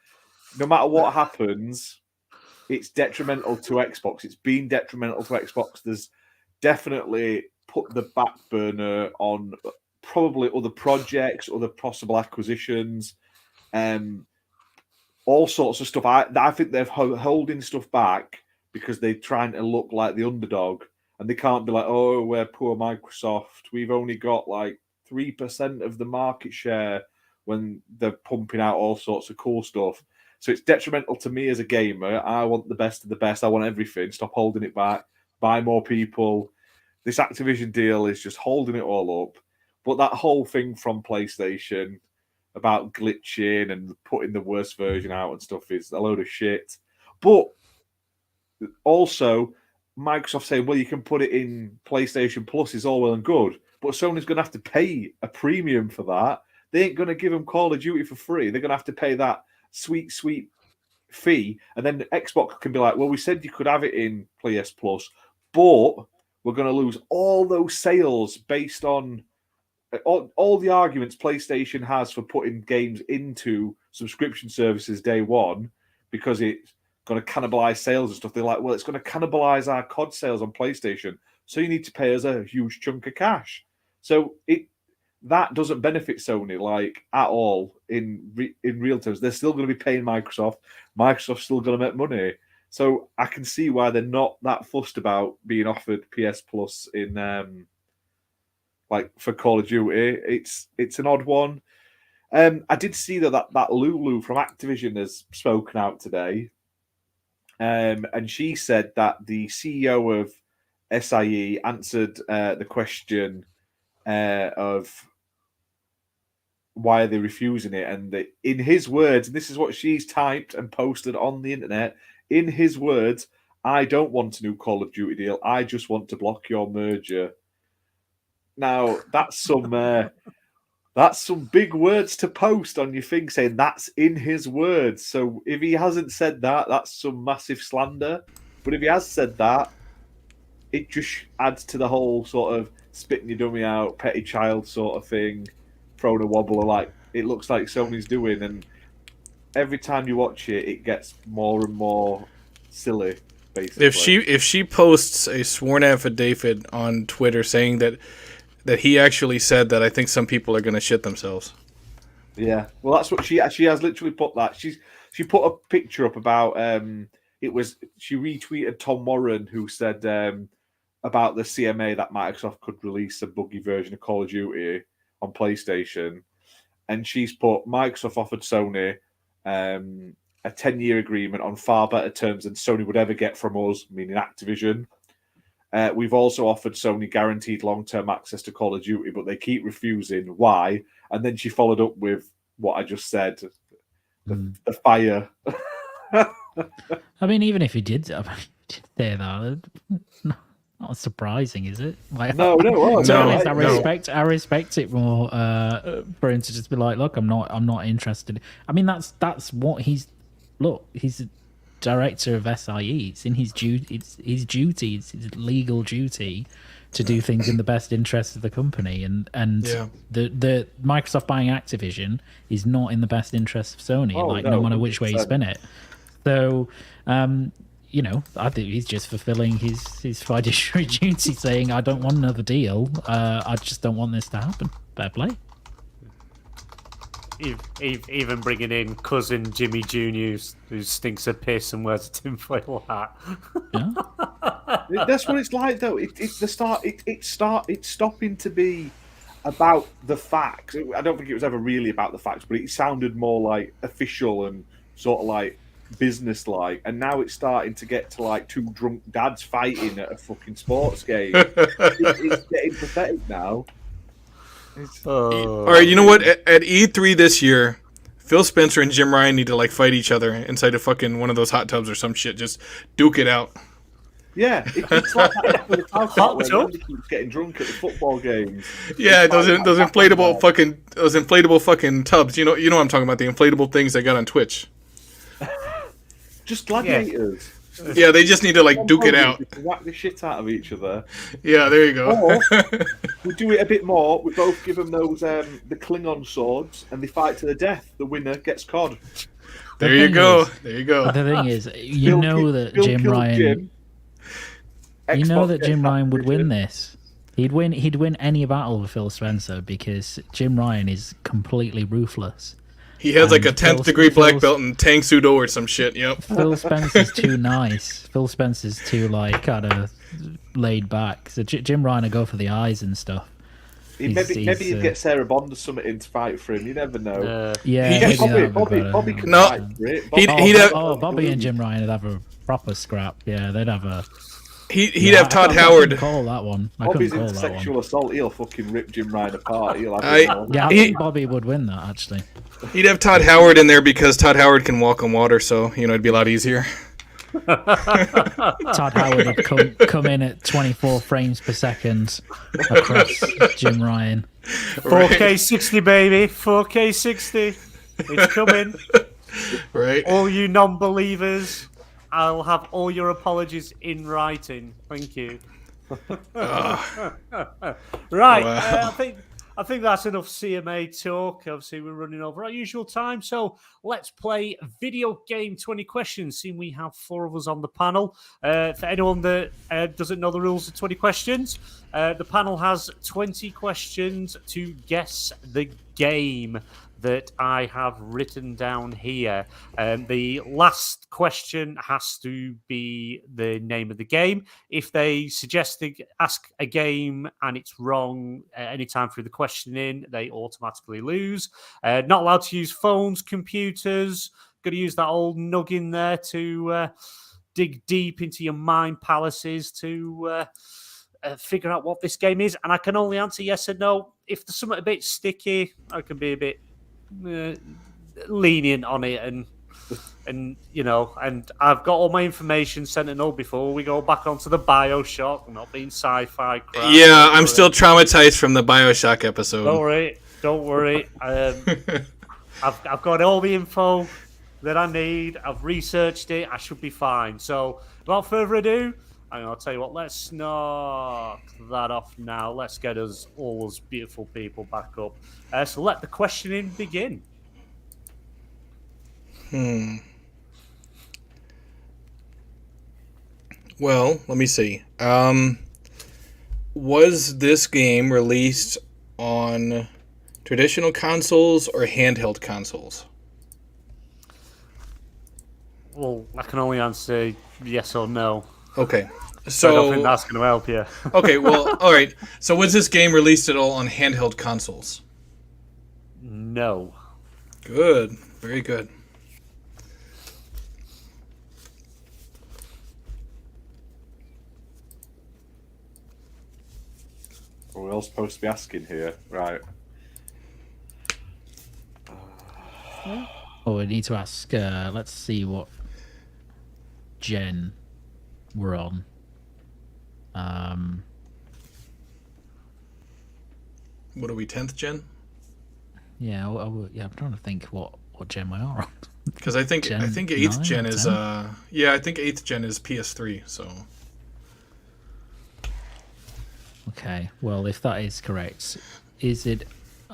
no matter what happens, it's detrimental to Xbox. It's been detrimental to Xbox. There's definitely put the back burner on probably other projects, other possible acquisitions, all sorts of stuff. I think they're holding stuff back because they're trying to look like the underdog, and they can't be like, oh, we're poor Microsoft. We've only got 3% of the market share, when they're pumping out all sorts of cool stuff. So it's detrimental to me as a gamer. I want the best of the best. I want everything. Stop holding it back. Buy more people. This Activision deal is just holding it all up. But that whole thing from PlayStation about glitching and putting the worst version out and stuff is a load of shit. But also, Microsoft saying, well, you can put it in PlayStation Plus is all well and good, but Sony's going to have to pay a premium for that. They ain't going to give them Call of Duty for free. They're going to have to pay that sweet fee, and then Xbox can be like, well, we said you could have it in PS Plus, but we're going to lose all those sales based on all the arguments PlayStation has for putting games into subscription services day one, because it's going to cannibalize sales and stuff. They're like, well, it's going to cannibalize our COD sales on PlayStation, so you need to pay us a huge chunk of cash. So that doesn't benefit Sony at all in real terms. They're still going to be paying Microsoft. Microsoft's still going to make money. So I can see why they're not that fussed about being offered PS Plus in for Call of Duty. It's an odd one. I did see that Lulu from Activision has spoken out today, and she said that the CEO of SIE answered the question of why are they refusing it, and in his words, and this is what she's typed and posted on the internet, in his words, I don't want a new Call of Duty deal, I just want to block your merger. Now that's some big words to post on your thing, saying that's in his words. So if he hasn't said that, that's some massive slander. But if he has said that, it just adds to the whole sort of spitting your dummy out, petty child sort of thing, throwing a wobbler like it looks like Sony's doing. And every time you watch it, it gets more and more silly, basically. If she posts a sworn affidavit on Twitter saying that he actually said that, I think some people are going to shit themselves. Yeah, well, that's what she has literally put that. She put a picture up about she retweeted Tom Warren, who said about the CMA that Microsoft could release a buggy version of Call of Duty on PlayStation, and she's put Microsoft offered Sony a 10-year agreement on far better terms than Sony would ever get from us, meaning Activision. We've also offered Sony guaranteed long-term access to Call of Duty, but they keep refusing. Why? And then she followed up with what I just said. The fire. I mean, even if he did say that, not surprising, is it? Like, No. To be honest, no. I respect it more for him to just be like, look, I'm not interested. I mean, that's what he's. Look, he's a director of SIE. It's in his duty. It's his duty. It's his legal duty to do things in the best interest of the company. And the Microsoft buying Activision is not in the best interest of Sony. No matter which way you spin it. So, I think he's just fulfilling his fiduciary duty, saying, I don't want another deal. I just don't want this to happen. Fair play. Even bringing in cousin Jimmy Jr., who stinks of piss and wears a tinfoil hat. Yeah. That's what it's like, though. It's stopping to be about the facts. I don't think it was ever really about the facts, but it sounded more like official and sort of like business-like. And now it's starting to get to like two drunk dads fighting at a fucking sports game. It's getting pathetic now. All right, you know what? At E3 this year, Phil Spencer and Jim Ryan need to like fight each other inside a fucking one of those hot tubs or some shit. Just duke it out. Yeah, it's like that hot tub keeps getting drunk at the football games. Yeah, those inflatable fucking tubs. You know what I'm talking about, the inflatable things they got on Twitch. Just gladiators. Yeah, they just need to like duke it out. Whack the shit out of each other. Yeah, there you go. Or we do it a bit more. We both give them those the Klingon swords, and they fight to the death. The winner gets COD. There you go. The thing is, Jim Ryan would win this. He'd win any battle with Phil Spencer because Jim Ryan is completely ruthless. He has like a 10th degree black belt in Tang Sudo or some shit. Yep. Phil Spencer's too nice. Phil Spencer's too like kind of laid back. So Jim Ryan will go for the eyes and stuff. Maybe you'd get Sarah Bond or something in to fight for him. You never know. Bobby could fight for it. Bobby and Jim Ryan would have a proper scrap. Yeah, they'd have a. He'd have Todd Howard. I call that one. Bobby's into sexual assault. He'll fucking rip Jim Ryan apart. I think Bobby would win that, actually. He'd have Todd Howard in there because Todd Howard can walk on water, so it'd be a lot easier. Todd Howard would come in at 24 frames per second across Jim Ryan. 4K 60, baby. 4K 60. It's coming. Right. All you non-believers, I'll have all your apologies in writing. Thank you. Right. Wow. I think that's enough CMA talk. Obviously, we're running over our usual time. So let's play video game 20 questions, seeing we have 4 of us on the panel. For anyone that doesn't know the rules of 20 questions, the panel has 20 questions to guess the game that I have written down here. The last question has to be the name of the game. If they ask a game and it's wrong anytime through the questioning, they automatically lose. Not allowed to use phones, computers. Got to use that old noggin there to dig deep into your mind palaces to figure out what this game is. And I can only answer yes or no. If there's something a bit sticky, I can be a bit lenient on it, and I've got all my information sent and all before we go back onto the BioShock, not being sci-fi crap. Yeah, I'm still traumatized from the BioShock episode. Don't worry. I've got all the info that I need. I've researched it. I should be fine. So without further ado, I'll tell you what, let's knock that off now. Let's get all those beautiful people back up. So let the questioning begin. Well, let me see. Was this game released on traditional consoles or handheld consoles? Well, I can only answer yes or no. Okay. So I don't think that's going to help you. Okay, well, all right. So was this game released at all on handheld consoles? No. Good. Very good. We're all supposed to be asking here, right? Oh, we need to ask. Let's see what gen we're on. What are we, 10th gen? Yeah, I'm trying to think what gen we are on. Because I think 8th gen is I think 8th gen is PS3. So okay, well, if that is correct, is it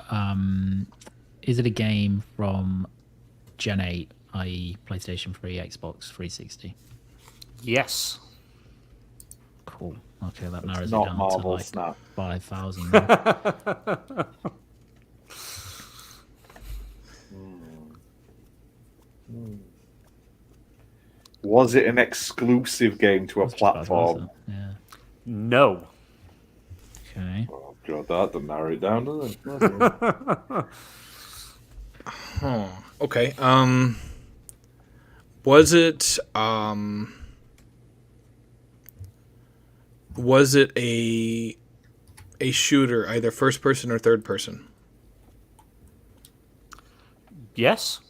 a game from Gen 8, i.e. PlayStation 3, Xbox 360? Yes. Cool. Okay, that narrows it not down Marvel to like Snap. 5,000. Was it an exclusive game to a platform? Yeah. No. Okay. Oh god, that doesn't narrow it down, does it? okay. Was it a shooter, either first person or third person? Yes.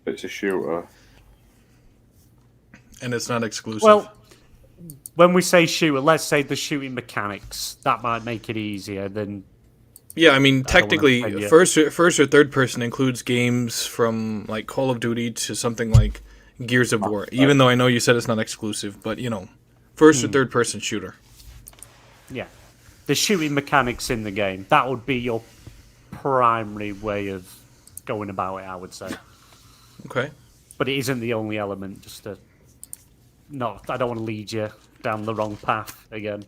It's a shooter. And it's not exclusive. Well, when we say shooter, let's say the shooting mechanics. That might make it easier than. yeah, I mean, I don't wanna technically, offend you. first or third person includes games from like Call of Duty to something like Gears of War. Even though I know you said it's not exclusive, but first or third person shooter. Yeah. The shooting mechanics in the game. That would be your primary way of going about it, I would say. Okay. But it isn't the only element, just to... No, I don't want to lead you down the wrong path again.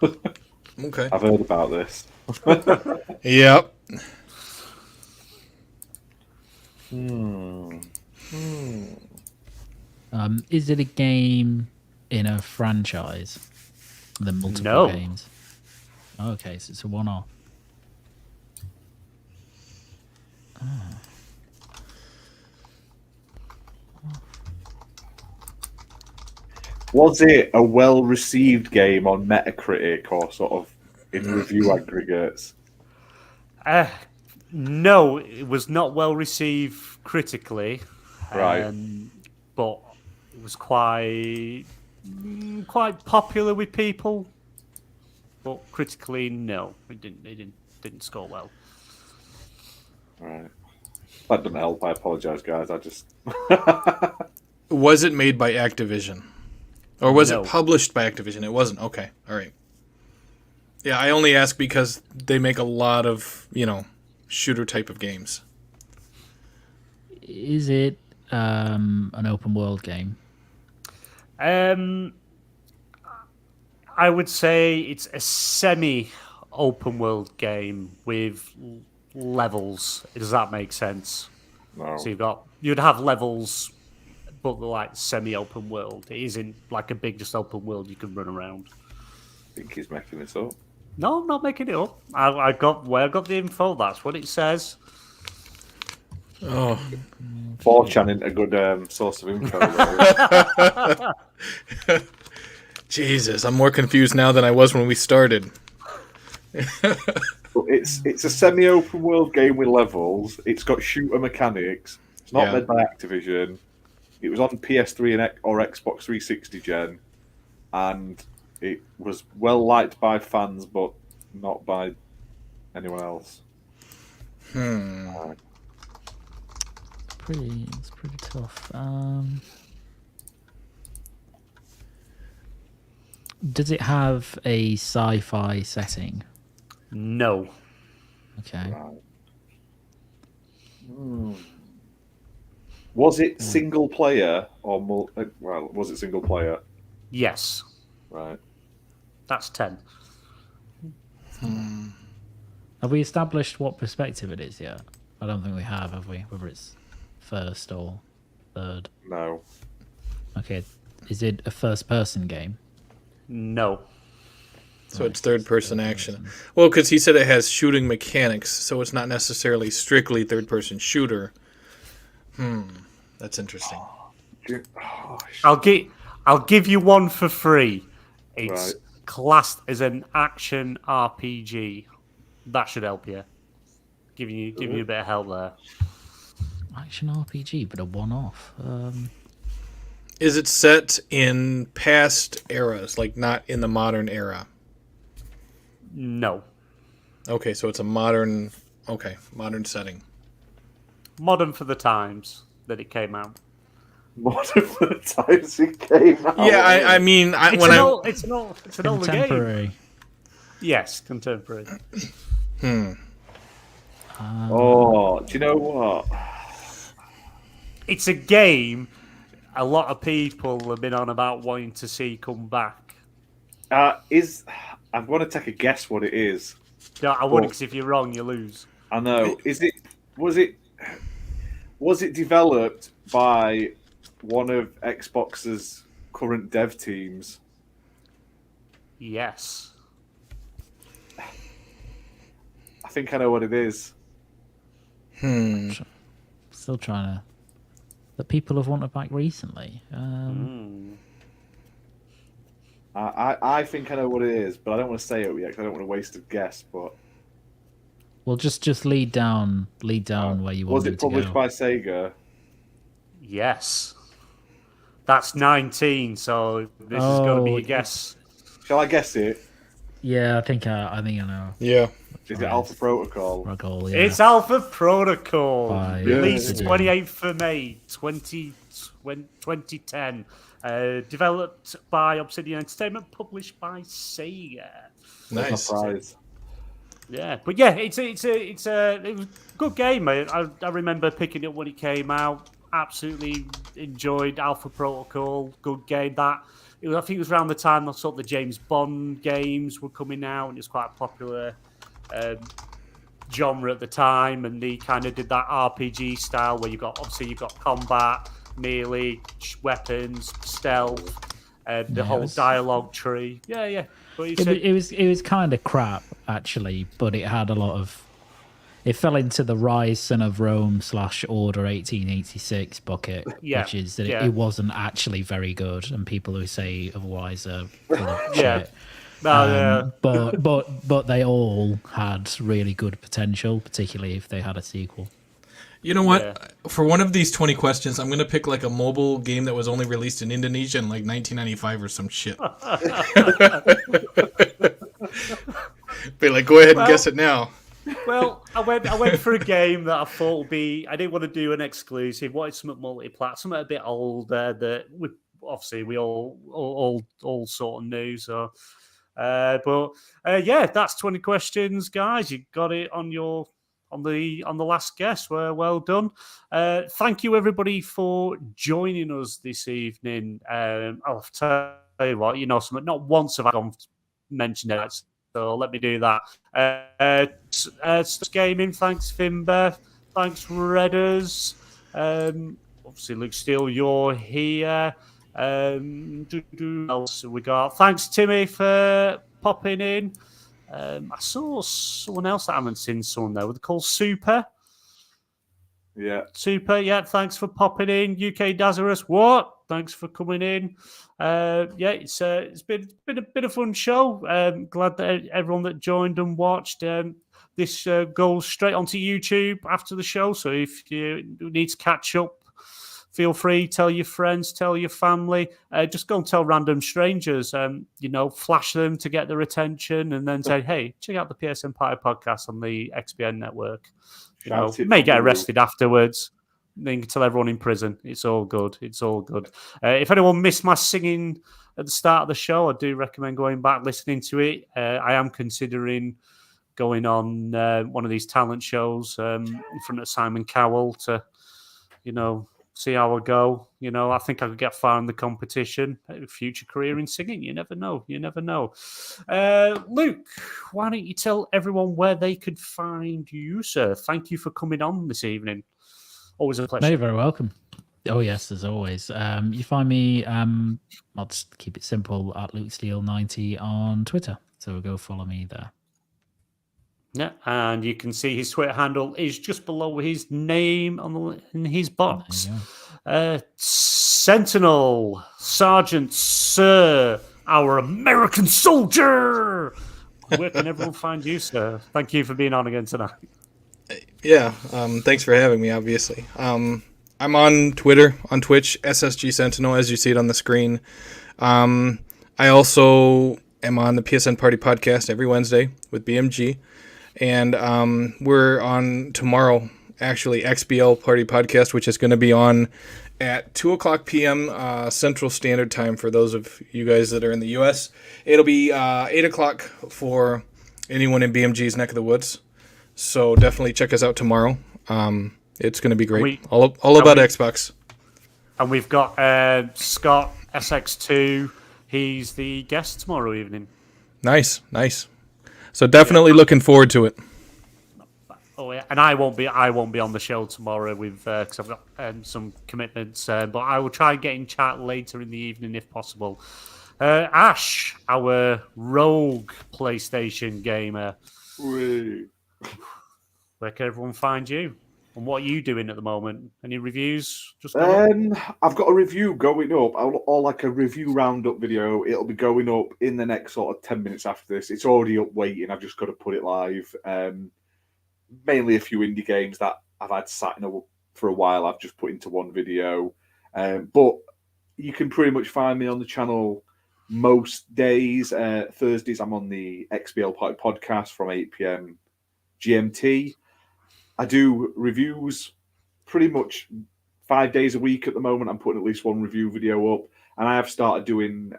Okay. I've heard about this. Yep. Is it a game in a franchise? The multiple No. games? Okay, so it's a one-off. Was it a well-received game on Metacritic or sort of in review aggregates? No, it was not well received critically. Right. But it was quite popular with people. But critically, no. It didn't score well. Right. That doesn't help. I apologise, guys. I just... Was it made by Activision? Or was No. it published by Activision? It wasn't. Okay. All right. Yeah, I only ask because they make a lot of, shooter type of games. Is it an open world game? I would say it's a semi-open world game with levels. Does that make sense? No. So you'd have levels, but they're like semi-open world. It isn't like a big just open world you can run around. I think he's making this up. No, I'm not making it up. I got the info. That's what it says. Oh. 4chan isn't a good source of info. Jesus, I'm more confused now than I was when we started. But it's a semi-open world game with levels. It's got shooter mechanics. It's not made by Activision. It was on PS3 or Xbox 360 gen, and it was well liked by fans, but not by anyone else. It's pretty tough. Does it have a sci-fi setting? No. Okay. Right. Was it single player or was it single player? Yes. Right. That's 10. Have we established what perspective it is yet? I don't think we have we? Whether it's first or third. No. Okay. Is it a first-person game? No. So it's third-person action. Well, because he said it has shooting mechanics, so it's not necessarily strictly third-person shooter. That's interesting. I'll give you one for free. It's Right. classed as an action RPG. That should help you. Giving you a bit of help there. Action RPG, but a one-off. Is it set in past eras, like not in the modern era? No. Okay, so it's a modern setting. Modern for the times that it came out. Modern for the times it came out. Yeah, I mean, It's an older game. Contemporary. Yes, contemporary. Do you know what? It's a game a lot of people have been on about wanting to see come back. I want to take a guess what it is. Yeah, I wouldn't, because if you're wrong, you lose. I know. Was it developed by one of Xbox's current dev teams? Yes. I think I know what it is. Still trying to. That people have wanted back recently. I think I know what it is, but I don't want to say it yet because I don't want to waste a guess. But well, just lead down where you want was them it to published go. by Sega? Yes. That's 19, so this is going to be a guess. Shall I guess it? Yeah, I think I know. Yeah. Is it Alpha Protocol? Yeah. It's Alpha Protocol. By, Released 28th of May 2010. Developed by Obsidian Entertainment, published by Sega. Nice. Surprise. Yeah, but yeah, it was a good game. I remember picking it up when it came out. Absolutely enjoyed Alpha Protocol. Good game. I think it was around the time that sort of the James Bond games were coming out, and it was quite a popular genre at the time. And they kind of did that RPG style where you've got combat, melee, weapons, stealth, the whole dialogue tree. Yeah. But it was kind of crap actually, but it had a lot of. It fell into the Rise, Son of Rome / Order 1886 bucket, which is that it wasn't actually very good, and people who say otherwise are full of shit. But they all had really good potential, particularly if they had a sequel. You know what? Yeah. For one of these 20 questions, I'm going to pick like a mobile game that was only released in Indonesia in like 1995 or some shit. Be like, go ahead and guess it now. Well, I went for a game that I thought would be. I didn't want to do an exclusive. Wanted something multi-plat, something a bit older that we all sort of knew. So, that's 20 questions, guys. You got it on the last guess. Well done. Thank you everybody for joining us this evening. I'll tell you what, something. Not once have I mentioned it. So let me do that. Gaming, thanks Finber, thanks Redders. Obviously Luke Steele, you're here. Who else have we got? Thanks Timmy for popping in. I saw someone else that I haven't seen someone there. They're called Super. Yeah. Super, yeah, thanks for popping in. UK Dazarus, what? Thanks for coming in. It's been a bit of fun show. Glad that everyone that joined and watched. This goes straight onto YouTube after the show, so if you need to catch up, feel free, tell your friends, tell your family. Just go and tell random strangers, flash them to get their attention, and then say, hey, check out the PSN Party Podcast on the XBN network. You may get arrested afterwards. Then you can tell everyone in prison. It's all good. If anyone missed my singing at the start of the show, I do recommend going back, listening to it. I am considering going on one of these talent shows in front of Simon Cowell to, see how I go. I think I could get far in the competition. Future career in singing. You never know. Luke, why don't you tell everyone where they could find you, sir? Thank you for coming on this evening. Always a pleasure. No, you're very welcome. Oh, yes, as always. You find me, I'll just keep it simple, at Luke Steele 90 on Twitter. So go follow me there. Yeah, and you can see his Twitter handle is just below his name in his box. Sentinel, Sergeant, Sir, our American soldier. where can everyone find you, sir? Thank you for being on again tonight. Yeah, thanks for having me, obviously. I'm on Twitter, on Twitch, SSGsentienl, as you see it on the screen. I also am on the PSN Party Podcast every Wednesday with BMG. And we're on tomorrow, actually, XBL Party Podcast, which is going to be on at 2 o'clock p.m. Central Standard Time for those of you guys that are in the U.S. It'll be 8 o'clock for anyone in BMG's neck of the woods. So definitely check us out tomorrow. It's going to be great. All about Xbox. And we've got Scott, SX2. He's the guest tomorrow evening. Nice. So definitely looking forward to it. Oh yeah, and I won't be on the show tomorrow with because I've got some commitments. But I will try and get in chat later in the evening if possible. Ash, our rogue PlayStation gamer. Wait. Where can everyone find you? And what are you doing at the moment? Any reviews? I've got a review going up, or like a review roundup video. It'll be going up in the next sort of 10 minutes after this. It's already up waiting. I've just got to put it live. Mainly a few indie games that I've had sat for a while. I've just put into one video. But you can pretty much find me on the channel most days. Thursdays, I'm on the XBL Party Podcast from 8 p.m. GMT. I do reviews pretty much 5 days a week at the moment. I'm putting at least one review video up. And I have started doing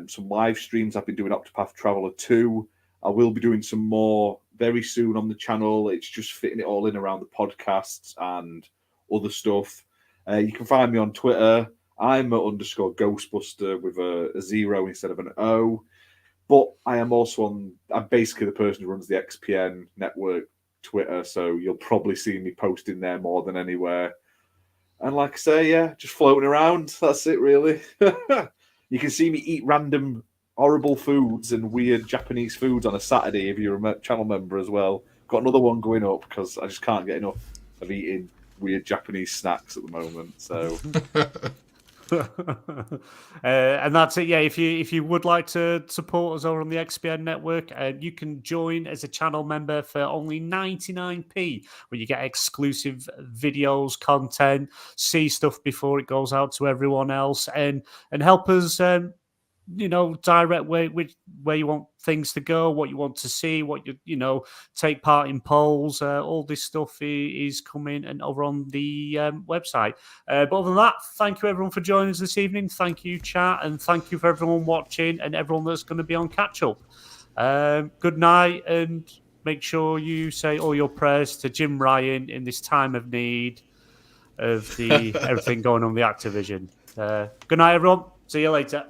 some live streams. I've been doing Octopath Traveler 2. I will be doing some more very soon on the channel. It's just fitting it all in around the podcasts and other stuff. You can find me on Twitter. I'm _ Ghostbuster with a 0 instead of an O. But I am also I'm basically the person who runs the XPN network Twitter, so you'll probably see me posting there more than anywhere. And like I say, yeah, just floating around. That's it, really. You can see me eat random horrible foods and weird Japanese foods on a Saturday if you're a channel member as well. Got another one going up because I just can't get enough of eating weird Japanese snacks at the moment. So. And that's it. Yeah, if you would like to support us over on the XPN network, you can join as a channel member for only 99p, where you get exclusive videos, content, see stuff before it goes out to everyone else, and help us direct where you want things to go, what you want to see, what you take part in polls. All this stuff is coming and over on the website. But other than that, thank you everyone for joining us this evening. Thank you, chat, and thank you for everyone watching and everyone that's going to be on catch up. Good night, and make sure you say all your prayers to Jim Ryan in this time of need of the everything going on with the Activision. Good night, everyone. See you later.